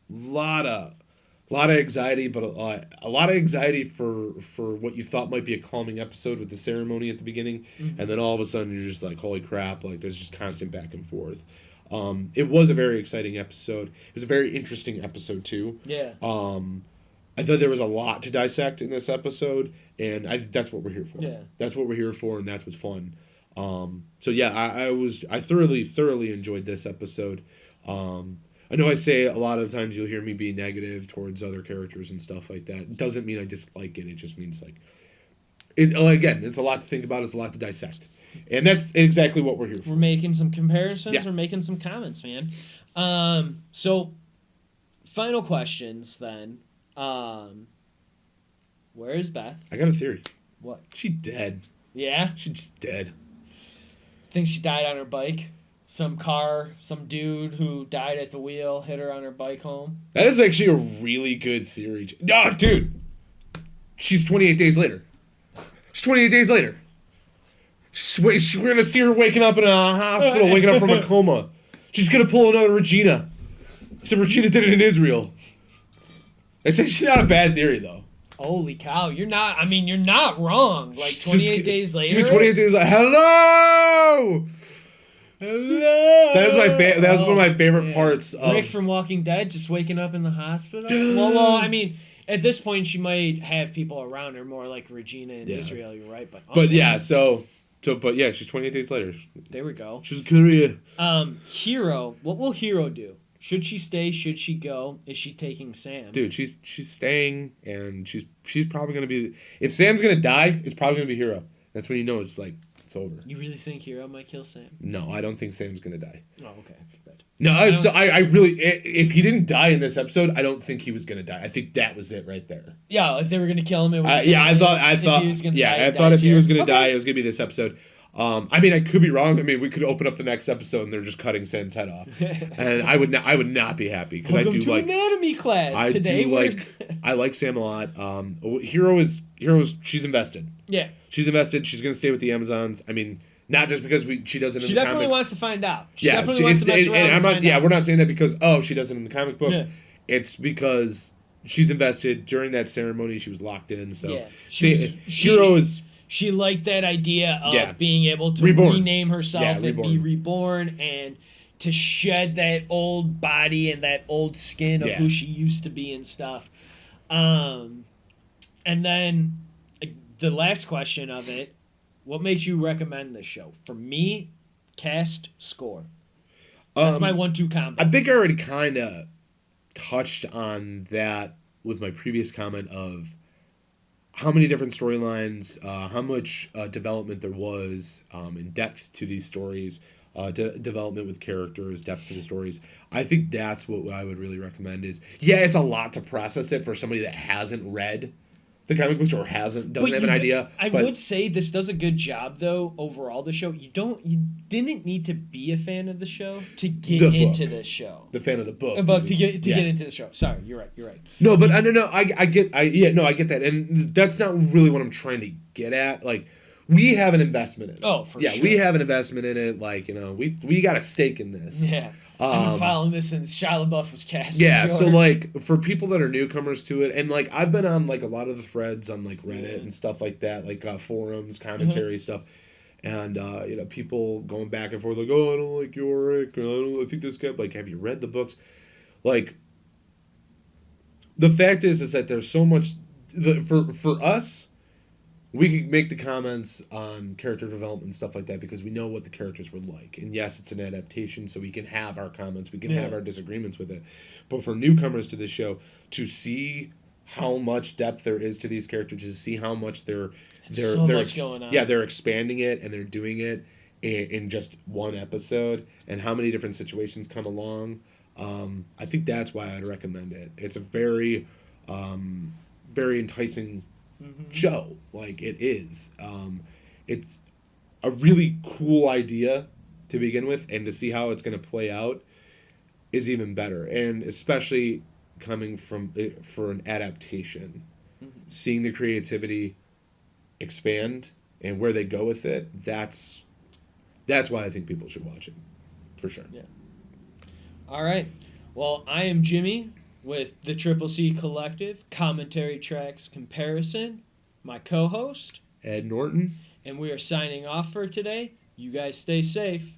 Lot of anxiety, but a lot of anxiety for what you thought might be a calming episode with the ceremony at the beginning, and then all of a sudden you're just like, holy crap! Like, there's just constant back and forth. It was a very exciting episode. It was a very interesting episode too. Yeah. I thought there was a lot to dissect in this episode, and that's what we're here for. Yeah. That's what we're here for, and that's what's fun. So yeah, I thoroughly enjoyed this episode. I know I say a lot of times you'll hear me be negative towards other characters and stuff like that. It doesn't mean I dislike it. It just means like again, it's a lot to think about. It's a lot to dissect, and that's exactly what we're here for. We're making some comparisons. Yeah. We're making some comments, man. So final questions then. Where is Beth? I got a theory. What? She dead. Yeah? She's just dead. Think she died on her bike? Some dude who died at the wheel hit her on her bike home? That is actually a really good theory. No, dude. She's 28 days later. She's 28 days later. We're going to see her waking up in a hospital, waking up from a coma. She's going to pull another Regina. Except Regina did it in Israel. It's actually not a bad theory, though. Holy cow. You're not wrong. Like 28 days later? 28 days later. Hello! Hello! That was one of my favorite parts. Rick from Walking Dead just waking up in the hospital? Well, I mean, at this point, she might have people around her more like Regina in Israel, you're right. But yeah, but yeah, she's 28 days later. There we go. She's Korea. Hero, what will Hero do? Should she stay? Should she go? Is she taking Sam? Dude, she's staying, and she's probably gonna be. If Sam's gonna die, it's probably gonna be Hero. That's when you know it's like it's over. You really think Hero might kill Sam? No, I don't think Sam's gonna die. Oh, okay. Good. No, I really, if he didn't die in this episode, I don't think he was gonna die. I think that was it right there. Yeah, if they were gonna kill him, it was. I thought he was gonna yeah, die, I thought if he was gonna okay. die, it was gonna be this episode. I mean, I could be wrong. I mean, we could open up the next episode and they're just cutting Sam's head off, and I would not be happy because I do like anatomy class. I Today do like I like Sam a lot. Hero's she's invested. Yeah, she's invested. She's gonna stay with the Amazons. I mean, not just because she does it in the comics. She definitely wants to find out. She yeah, definitely wants to mess around and find out. We're not saying that because she does it in the comic books. Yeah. It's because she's invested during that ceremony. She was locked in. So yeah. Hero is. She liked that idea of being able to rename herself and be reborn and to shed that old body and that old skin of who she used to be and stuff. And then the last question of it, what makes you recommend this show? For me, cast, score. That's my 1-2 combo. I think I already kind of touched on that with my previous comment of how many different storylines, how much development there was in depth to these stories, development with characters, depth to the stories. I think that's what I would really recommend is, it's a lot to process it for somebody that hasn't read the comic books or doesn't have an idea. I would say this does a good job though overall. The show you didn't need to be a fan of the show to get into this show. The fan of the book. To get into the show. Sorry, you're right. No, but I don't know. I get that, and that's not really what I'm trying to get at. Like, we have an investment in it. Oh, for sure. Yeah, we have an investment in it. Like, we got a stake in this. Yeah. I've been following this since Shia LaBeouf was cast. Yeah, so like for people that are newcomers to it, and like I've been on like a lot of the threads on like Reddit and stuff like that, like forums, commentary stuff, And people going back and forth like, oh, I don't like Yorick, I think this guy, like, have you read the books? Like, the fact is that there's so much for us. We could make the comments on character development and stuff like that because we know what the characters were like. And yes, it's an adaptation, so we can have our comments, we can have our disagreements with it. But for newcomers to this show, to see how much depth there is to these characters, to see how much they're much going on. Yeah, they're expanding it and they're doing it in just one episode, and how many different situations come along. I think that's why I'd recommend it. It's a very, very enticing show. Like, it is. It's a really cool idea to begin with, and to see how it's going to play out is even better. And especially coming from for an adaptation, seeing the creativity expand and where they go with it, that's why I think people should watch it, for sure. Yeah. All right. Well, I am Jimmy with the Triple C Collective Commentary Tracks Comparison, my co-host Ed Norton, and we are signing off for today. You guys stay safe.